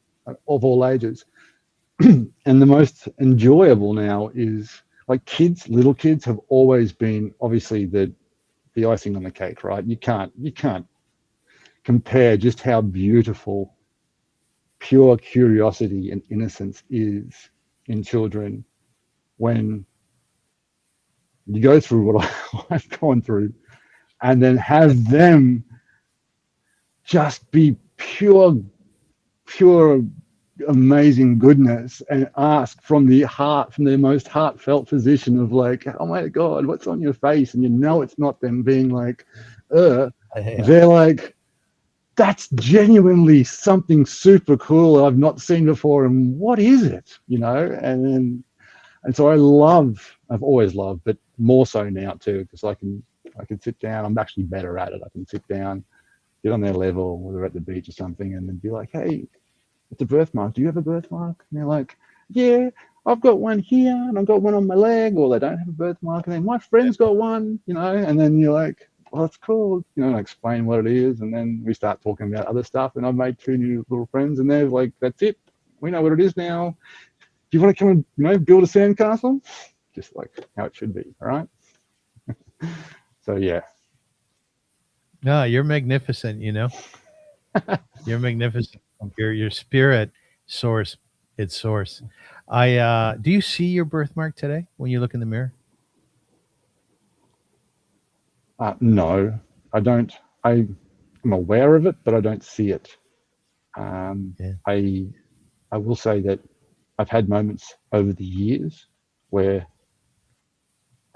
of all ages. And the most enjoyable now is like little kids have always been obviously the icing on the cake, right? You can't compare just how beautiful pure curiosity and innocence is in children when you go through what I've gone through and then have them just be pure amazing goodness and ask from the heart, from their most heartfelt position of like, oh my God, what's on your face? And you know it's not them being like, they're like, that's genuinely something super cool I've not seen before. And what is it? You know? And so I've always loved, but more so now too, because I can sit down. I'm actually better at it. I can sit down, get on their level, whether at the beach or something, and then be like, hey, it's a birthmark. Do you have a birthmark? And they're like, yeah, I've got one here and I've got one on my leg, or they don't have a birthmark. And then my friend's got one, you know, and then you're like, well, that's cool. You know, and I explain what it is. And then we start talking about other stuff. And I've made 2 new little friends and they're like, that's it. We know what it is now. Do you want to come and, you know, build a sandcastle? Just like how it should be. All right. So, yeah. No, you're magnificent, you know. You're magnificent. Your spirit source, its source. Do you see your birthmark today when you look in the mirror? No, I don't. I'm aware of it, but I don't see it. I will say that I've had moments over the years where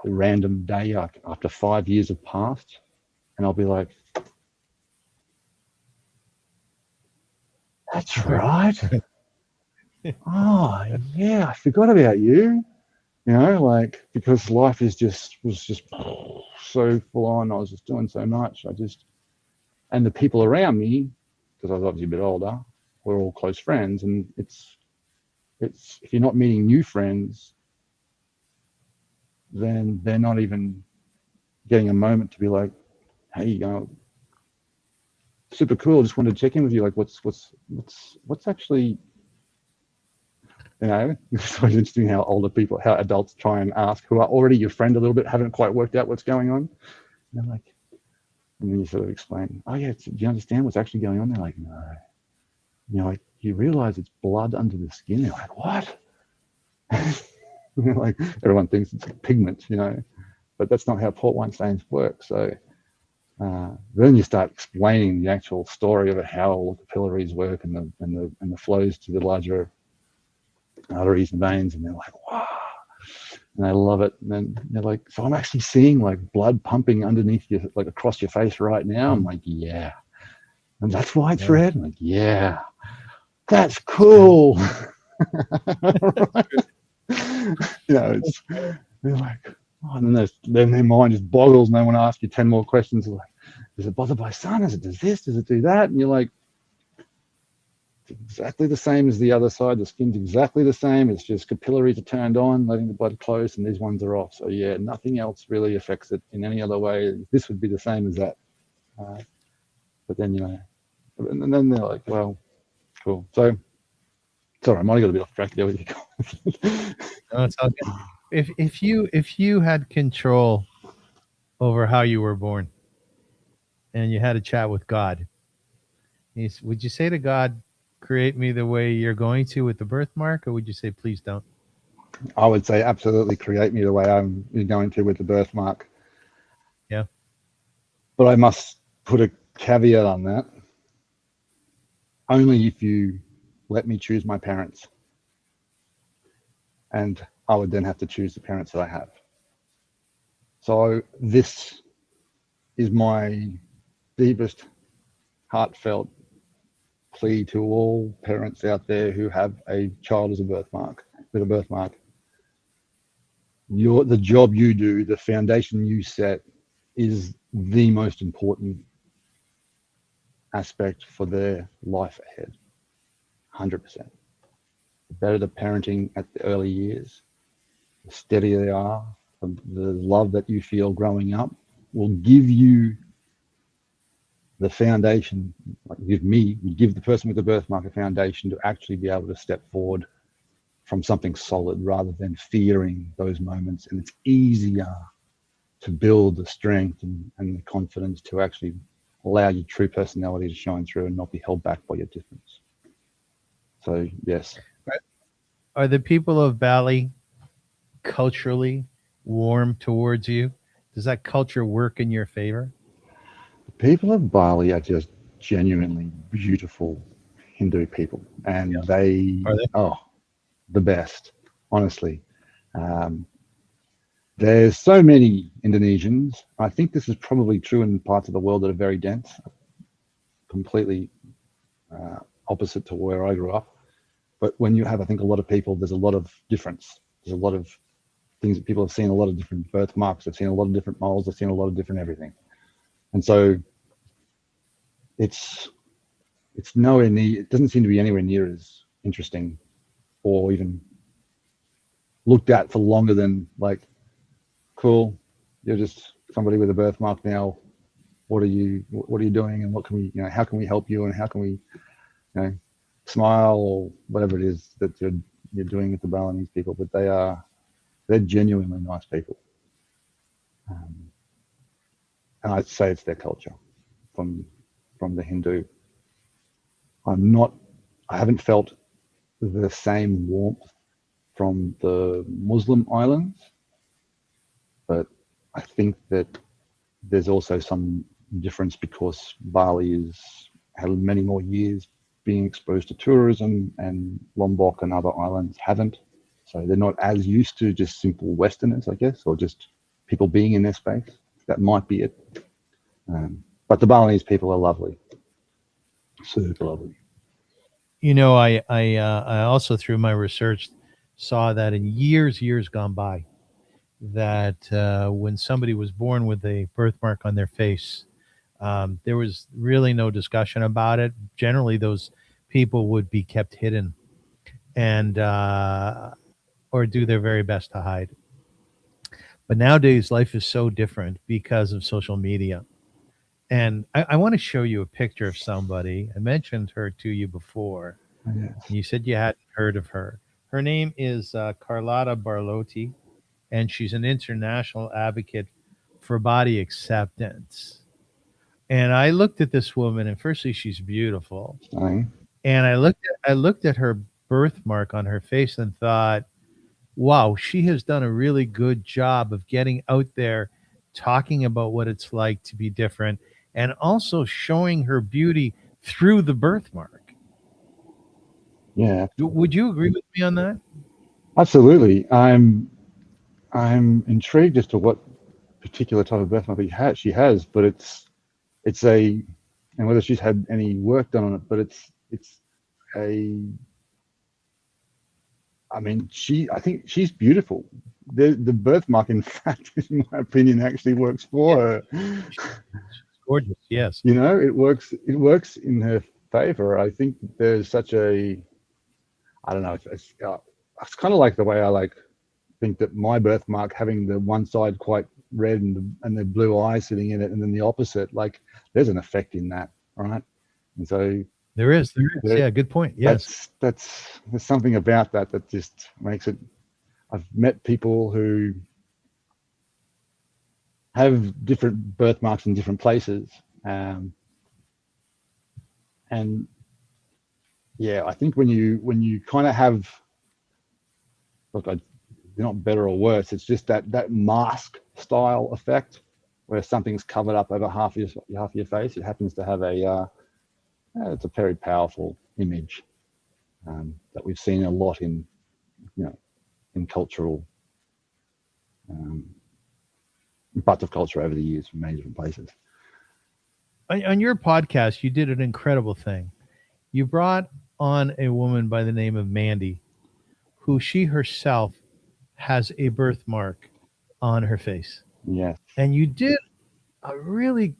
a random day after 5 years have passed, and I'll be like, that's right. Oh yeah, I forgot about you. You know, like, because life was just so full on. I was just doing so much. And the people around me, because I was obviously a bit older, we're all close friends, and it's if you're not meeting new friends, then they're not even getting a moment to be like, hey, you know, super cool. Just wanted to check in with you. Like, what's actually, you know, it's always interesting how how adults try and ask who are already your friend a little bit, haven't quite worked out what's going on. And they're like, and then you sort of explain, oh yeah, do you understand what's actually going on? They're like, no. You know, like, you realize it's blood under the skin. They're like, what? Like, everyone thinks it's pigment, you know, but that's not how port wine stains work. So then you start explaining the actual story of how all the capillaries work and the flows to the larger arteries and veins, and they're like, wow, and they love it. And then they're like, so I'm actually seeing like blood pumping underneath you, like across your face right now. I'm like, yeah. And that's why it's red. I'm like, yeah, that's cool. You know, they're like, oh, and then their mind just boggles, and they want to ask you 10 more questions. Like, does it bother my son? Does it do this? Does it do that? And you're like, exactly the same as the other side. The skin's exactly the same. It's just capillaries are turned on, letting the blood close, and these ones are off. So yeah, nothing else really affects it in any other way. This would be the same as that. But then, and then they're like, well, cool. So, sorry, I might have got a bit off track there with you guys. No, it's all good. If you had control over how you were born, and you had a chat with God, would you say to God, "Create me the way you're going to with the birthmark," or would you say, "Please don't"? I would say absolutely create me the way I'm going to with the birthmark. Yeah. But I must put a caveat on that. Only if you let me choose my parents. And I would then have to choose the parents that I have. So this is my deepest, heartfelt plea to all parents out there who have a child as a birthmark, with a birthmark. The job you do, the foundation you set, is the most important aspect for their life ahead. 100%. The better the parenting at the early years, the steadier they are, the love that you feel growing up will give you the foundation, like give the person with the birthmark a foundation to actually be able to step forward from something solid rather than fearing those moments. And it's easier to build the strength and the confidence to actually allow your true personality to shine through and not be held back by your difference. So, yes. Are the people of Bali culturally warm towards you? Does that culture work in your favor? The people of Bali are just genuinely beautiful Hindu people. And Are they, they? oh, the best, honestly. There's so many Indonesians. I think this is probably true in parts of the world that are very dense, completely opposite to where I grew up. But when you have, I think, a lot of people, there's a lot of difference. There's a lot of things that people have seen, a lot of different birthmarks. They've seen a lot of different moles. They've seen a lot of different everything. And so it's nowhere near, it doesn't seem to be anywhere near as interesting or even looked at for longer than like, cool, you're just somebody with a birthmark now. What are you doing, and what can we, how can we help you, and how can we, smile, or whatever it is that you're doing with the Balinese people. But they're genuinely nice people, and I'd say it's their culture from the Hindu. I haven't felt the same warmth from the Muslim islands, but I think that there's also some difference because Bali has had many more years being exposed to tourism, and Lombok and other islands haven't. So they're not as used to just simple Westerners, I guess, or just people being in their space. That might be it. But the Balinese people are lovely, super lovely. I also, through my research, saw that in years gone by, that when somebody was born with a birthmark on their face, there was really no discussion about it. Generally, those people would be kept hidden and or do their very best to hide. But nowadays, life is so different because of social media. And I want to show you a picture of somebody. I mentioned her to you before. Yes. You said you hadn't heard of her. Her name is Carlotta Barlotti, and she's an international advocate for body acceptance. And I looked at this woman, and firstly, she's beautiful. Stunning. And I looked at her birthmark on her face and thought, wow, she has done a really good job of getting out there, talking about what it's like to be different, and also showing her beauty through the birthmark. Yeah. Would you agree with me on that? Absolutely. I'm intrigued as to what particular type of birthmark she has, but it's and whether she's had any work done on it, but I think she's beautiful. The birthmark, in fact, in my opinion, actually works for her. She's gorgeous, yes. It works in her favor. I think there's such a, I don't know, it's kind of like the way I like think that my birthmark, having the one side quite red and the blue eye sitting in it, and then the opposite, like there's an effect in that, right? And so There is. Yeah, good point. Yes. there's something about that just makes it. I've met people who have different birthmarks in different places, and yeah, I think when you kind of have, look, they're not better or worse. It's just that mask style effect where something's covered up over half your face. It happens to have it's a very powerful image that we've seen a lot in in cultural parts of culture over the years from many different places. On your podcast, you did an incredible thing. You brought on a woman by the name of Mandy, who she herself has a birthmark on her face. Yes. And you did a really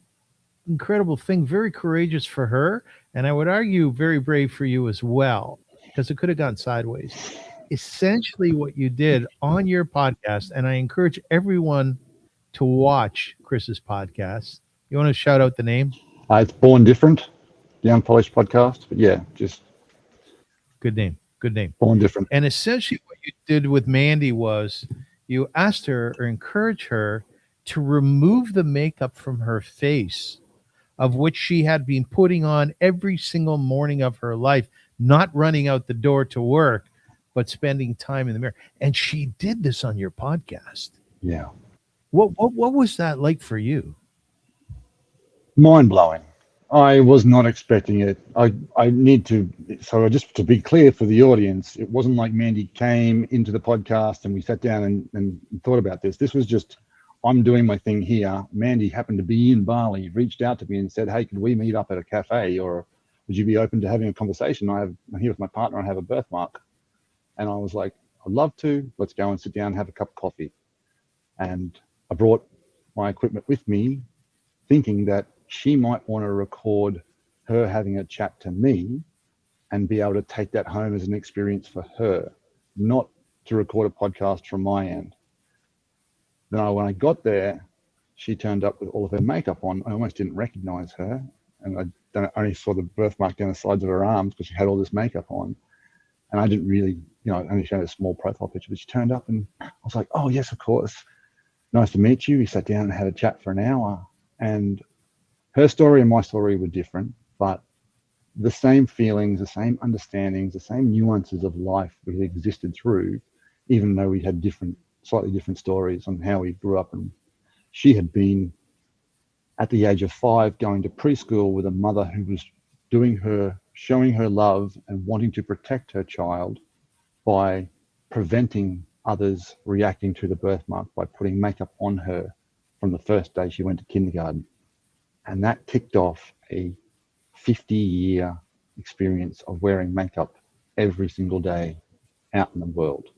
incredible thing, very courageous for her. And I would argue very brave for you as well, because it could have gone sideways. Essentially what you did on your podcast, and I encourage everyone to watch Kris's podcast. You want to shout out the name? It's Born Different, the Unpolished podcast. But yeah, just good name. Born Different. And essentially what you did with Mandy was you asked her or encouraged her to remove the makeup from her face, of which she had been putting on every single morning of her life, not running out the door to work, but spending time in the mirror. And she did this on your podcast. Yeah. What was that like for you? Mind blowing. I was not expecting it. I need to, so just to be clear for the audience, it wasn't like Mandy came into the podcast and we sat down and thought about this. This was just, I'm doing my thing here. Mandy happened to be in Bali, reached out to me and said, hey, could we meet up at a cafe, or would you be open to having a conversation? I'm here with my partner, I have a birthmark. And I was like, I'd love to. Let's go and sit down and have a cup of coffee. And I brought my equipment with me, thinking that she might want to record her having a chat to me and be able to take that home as an experience for her, not to record a podcast from my end. Then when I got there, she turned up with all of her makeup on. I almost didn't recognize her. And I only saw the birthmark down the sides of her arms because she had all this makeup on. And I didn't really, I only showed a small profile picture, but she turned up and I was like, oh, yes, of course. Nice to meet you. We sat down and had a chat for an hour. And her story and my story were different, but the same feelings, the same understandings, the same nuances of life we had existed through, even though we had slightly different stories on how we grew up. And she had been at the age of 5 going to preschool with a mother who was showing her love and wanting to protect her child by preventing others reacting to the birthmark by putting makeup on her from the first day she went to kindergarten. And that kicked off a 50-year experience of wearing makeup every single day out in the world,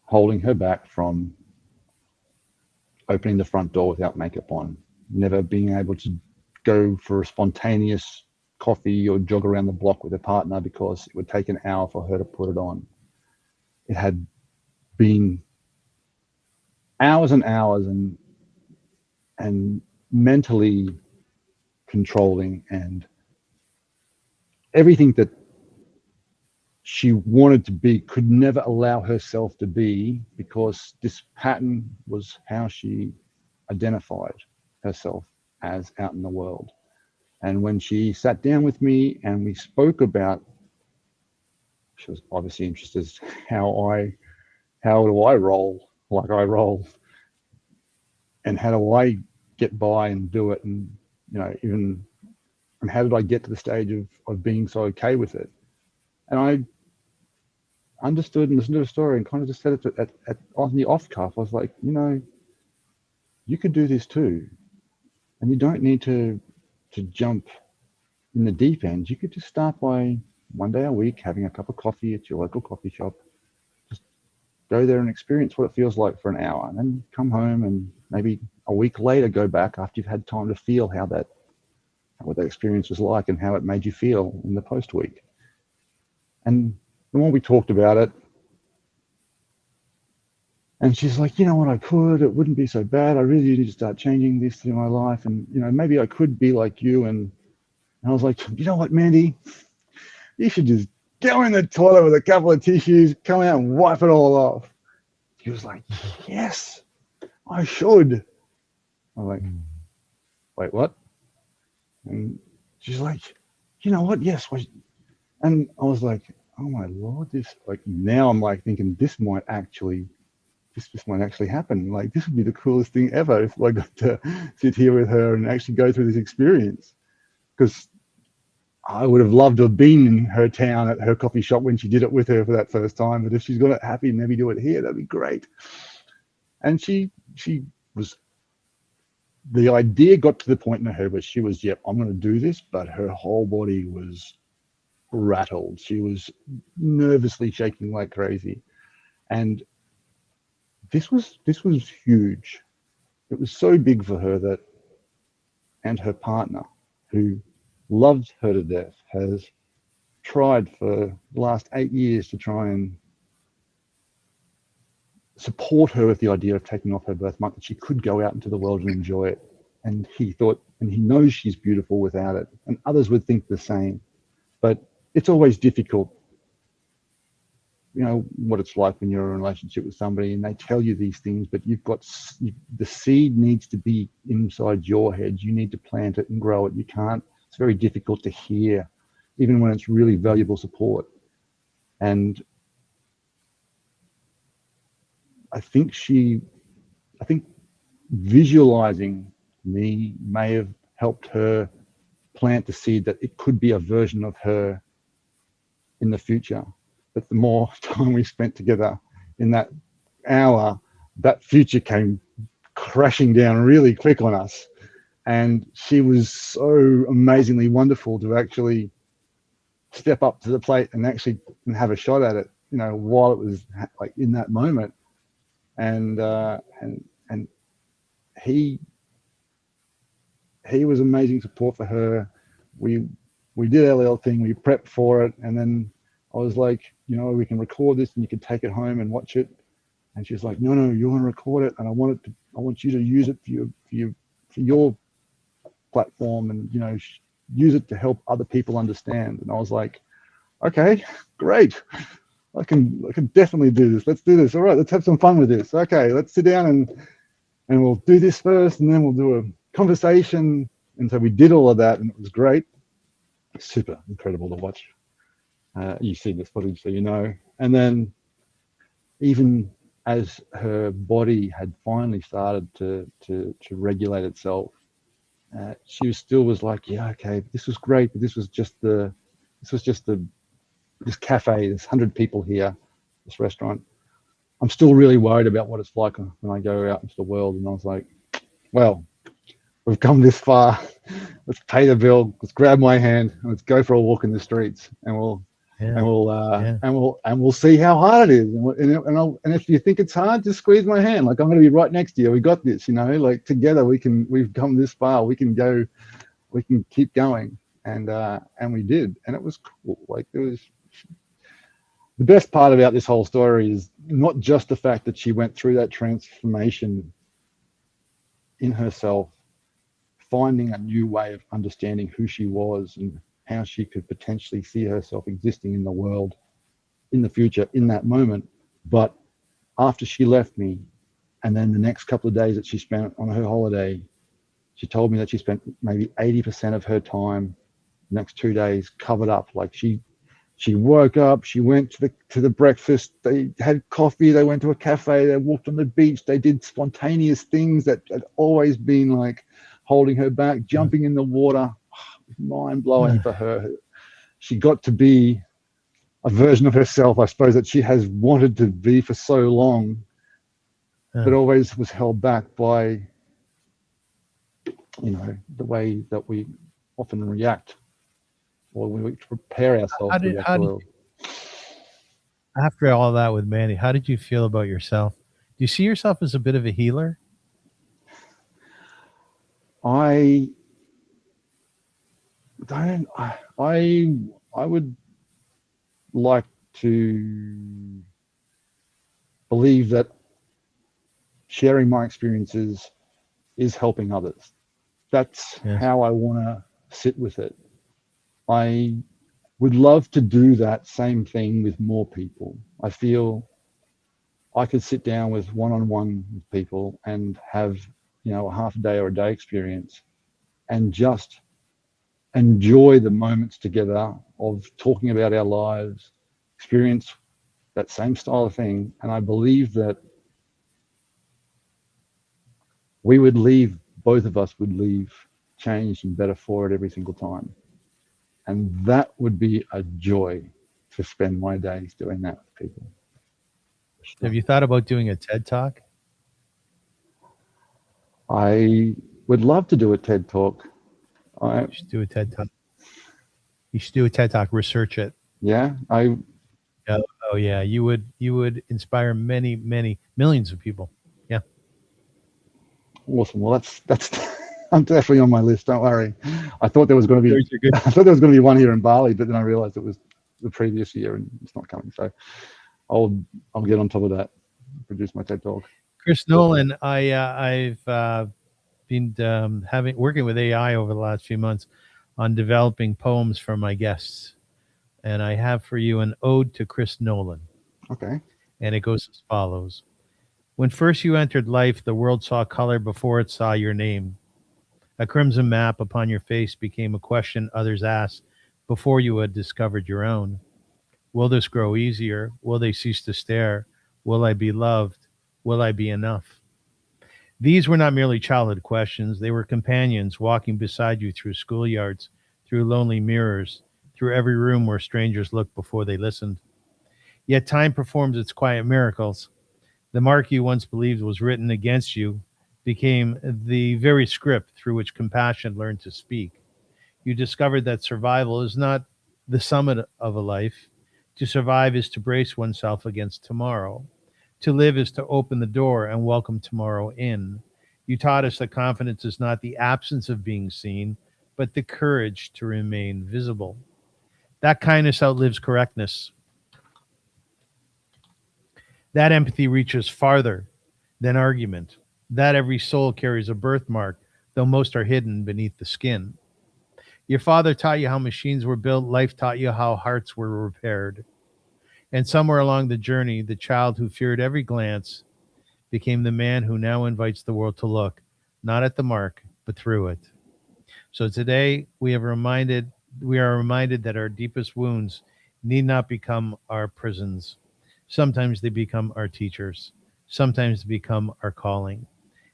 holding her back from opening the front door without makeup on, never being able to go for a spontaneous coffee or jog around the block with a partner because it would take an hour for her to put it on. It had been hours and hours and mentally controlling, and everything that she wanted to be could never allow herself to be, because this pattern was how she identified herself as out in the world. And when she sat down with me and we spoke about, she was obviously interested in how do I roll like I roll, and how do I get by and do it, and and how did I get to the stage of being so okay with it. And I understood and listened to the story and kind of just said it on the off cuff. I was like, you could do this too, and you don't need to jump in the deep end. You could just start by one day a week having a cup of coffee at your local coffee shop. Just go there and experience what it feels like for an hour, and then come home and maybe a week later go back after you've had time to feel how that what that experience was like and how it made you feel in the post week. And the more we talked about it, and she's like, you know what, it wouldn't be so bad. I really need to start changing this through my life. And, maybe I could be like you. And I was like, you know what, Mandy, you should just go in the toilet with a couple of tissues, come out and wipe it all off. She was like, yes, I should. I'm like, wait, what? And she's like, you know what? Yes. And I was like, oh my Lord, now I'm like thinking this might actually happen. Like, this would be the coolest thing ever if I got to sit here with her and actually go through this experience. Because I would have loved to have been in her town at her coffee shop when she did it with her for that first time. But if she's got it happy, maybe do it here, that'd be great. And she was, the idea got to the point in her head where she was, yep, I'm going to do this. But her whole body was rattled. She was nervously shaking like crazy. And this was huge. It was so big for her that, and her partner, who loves her to death, has tried for the last 8 years to try and support her with the idea of taking off her birthmark, that she could go out into the world and enjoy it. And he thought, and he knows she's beautiful without it, and others would think the same. But it's always difficult, what it's like when you're in a relationship with somebody and they tell you these things, but the seed needs to be inside your head. You need to plant it and grow it. You can't. It's very difficult to hear, even when it's really valuable support. And I think visualizing me may have helped her plant the seed that it could be a version of her in the future. But the more time we spent together in that hour, that future came crashing down really quick on us. And she was so amazingly wonderful to actually step up to the plate and have a shot at it, while it was like in that moment. And he was amazing support for her. We did our little thing, we prepped for it, and then I was like, we can record this and you can take it home and watch it. And she's like, no, you want to record it, and I want you to use it for your platform, and use it to help other people understand. And I was like, okay, great. I can definitely do this. Let's do this. All right, let's have some fun with this. Okay, let's sit down and we'll do this first, and then we'll do a conversation. And so we did all of that, and it was great. Super incredible to watch. You've seen this footage, so you know. And then even as her body had finally started to regulate itself, she still was like, yeah, okay, this was great, but this cafe, there's 100 people here, this restaurant. I'm still really worried about what it's like when I go out into the world. And I was like, well, we've come this far. Let's pay the bill. Let's grab my hand and let's go for a walk in the streets, and we'll see how hard it is. And if you think it's hard, just squeeze my hand. Like, I'm going to be right next to you. We got this. Like, together we've come this far. We can keep going. And we did, and it was cool. Like, it was. The best part about this whole story is not just the fact that she went through that transformation in herself, finding a new way of understanding who she was and how she could potentially see herself existing in the world in the future in that moment. But after she left me, and then the next couple of days that she spent on her holiday, she told me that she spent maybe 80% of her time, the next 2 days, covered up. Like, she woke up, she went to the breakfast, they had coffee, they went to a cafe, they walked on the beach, they did spontaneous things that had always been like holding her back, jumping in the water. Mind blowing for her. She got to be a version of herself, I suppose, that she has wanted to be for so long, but always was held back by, the way that we often react, or we prepare ourselves to react to the world. After all that with Mandy, how did you feel about yourself? Do you see yourself as a bit of a healer? I I would like to believe that sharing my experiences is helping others. That's Yes. how I want to sit with it. I would love to do that same thing with more people. I feel I could sit down with one-on-one with people and have, a half a day or a day experience and just enjoy the moments together of talking about our lives, experience that same style of thing. And I believe that both of us would leave changed and better for it every single time. And that would be a joy to spend my days doing that with people. Have you thought about doing a TED Talk? I would love to do a TED Talk. You should do a TED Talk. You should do a TED Talk. Research it. Yeah, Oh yeah, you would inspire many millions of people. Yeah. Awesome. Well, that's I'm definitely on my list. Don't worry. I thought there was going to be You're good. I thought there was going to be one here in Bali, but then I realized it was the previous year and it's not coming. So I'll get on top of that. Produce my TED Talk. Kris Nolan, I've been working with AI over the last few months on developing poems for my guests, and I have for you an ode to Kris Nolan, Okay. and it goes as follows: When first you entered life, the world saw color before it saw your name. A crimson map upon your face became a question others asked before you had discovered your own. Will this grow easier? Will they cease to stare? Will I be loved? Will I be enough? These were not merely childhood questions. They were companions walking beside you through schoolyards, through lonely mirrors, through every room where strangers looked before they listened. Yet time performs its quiet miracles. The mark you once believed was written against you became the very script through which compassion learned to speak. You discovered that survival is not the summit of a life. To survive is to brace oneself against tomorrow. To live is to open the door and welcome tomorrow in. You taught us that confidence is not the absence of being seen, but the courage to remain visible. That kindness outlives correctness. That empathy reaches farther than argument. That every soul carries a birthmark, though most are hidden beneath the skin. Your father taught you how machines were built. Life taught you how hearts were repaired. And somewhere along the journey, the child who feared every glance became the man who now invites the world to look, not at the mark, but through it. So today we are reminded that our deepest wounds need not become our prisons. Sometimes they become our teachers. Sometimes they become our calling.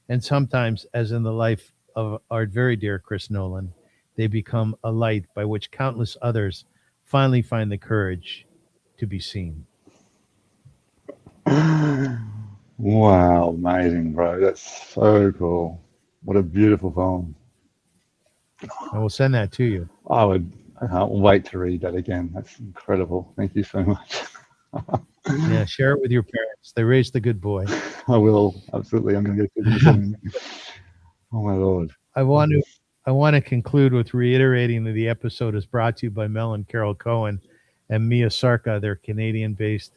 And sometimes, as in the life of our very dear Kris Nolan, they become a light by which countless others finally find the courage to be seen. Wow, amazing, bro. That's so cool. What a beautiful poem. I will send that to you. I can't wait to read that again. That's incredible. Thank you so much. Yeah, share it with your parents. They raised the good boy. I will, absolutely. I'm going to go through this one. Oh my Lord. I want to conclude with reiterating that the episode is brought to you by Mel and Carol Cohen and Mia Sarka, their Canadian-based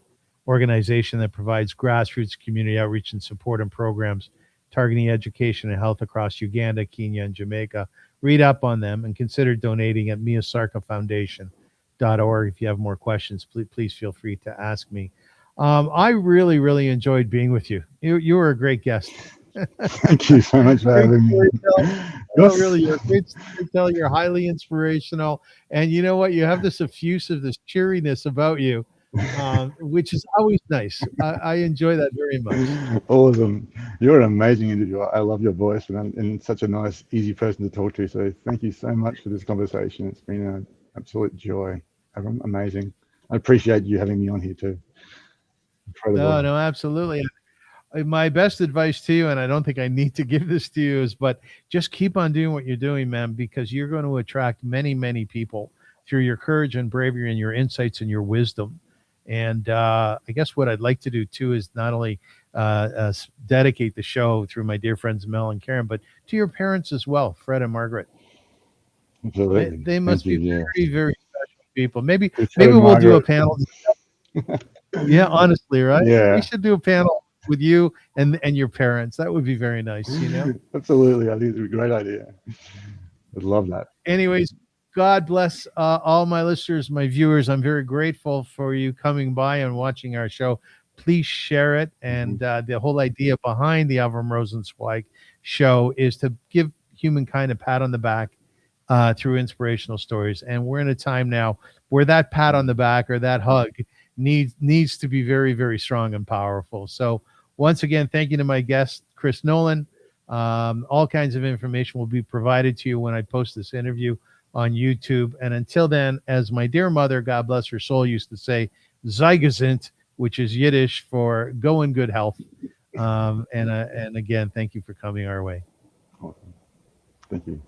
organization that provides grassroots community outreach and support and programs targeting education and health across Uganda, Kenya, and Jamaica. Read up on them and consider donating at miasarkafoundation.org. If you have more questions, please feel free to ask me. I really, really enjoyed being with you. You were a great guest. Thank you so much for having me. Really, you're a great storyteller. You're highly inspirational. And you know what? You have this effusive, this cheeriness about you, which is always nice. I enjoy that very much. Awesome. You're an amazing interviewer. I love your voice and such a nice, easy person to talk to. So thank you so much for this conversation. It's been an absolute joy. Avrum, amazing. I appreciate you having me on here too. Incredible. No, absolutely. My best advice to you, and I don't think I need to give this to you, but just keep on doing what you're doing, man, because you're going to attract many, many people through your courage and bravery and your insights and your wisdom. And I guess what I'd like to do too is not only dedicate the show through my dear friends Mel and Karen, but to your parents as well, Fred and Margaret. Absolutely. They must Thank you, be yeah. very, very special people. Maybe So we'll do a Margaret, panel. Yeah, honestly, right? We yeah, should do a panel with you and your parents. That would be very nice, absolutely. I think it's a great idea. I'd love that. Anyways, God bless all my listeners, my viewers. I'm very grateful for you coming by and watching our show. Please share it. And the whole idea behind the Avrum Rosensweig show is to give humankind a pat on the back through inspirational stories. And we're in a time now where that pat on the back or that hug needs to be very, very strong and powerful. So once again, thank you to my guest, Kris Nolan. All kinds of information will be provided to you when I post this interview on YouTube. And until then, as my dear mother, God bless her soul, used to say, sei gesund, which is Yiddish for go in good health. And again, thank you for coming our way. Awesome. Thank you.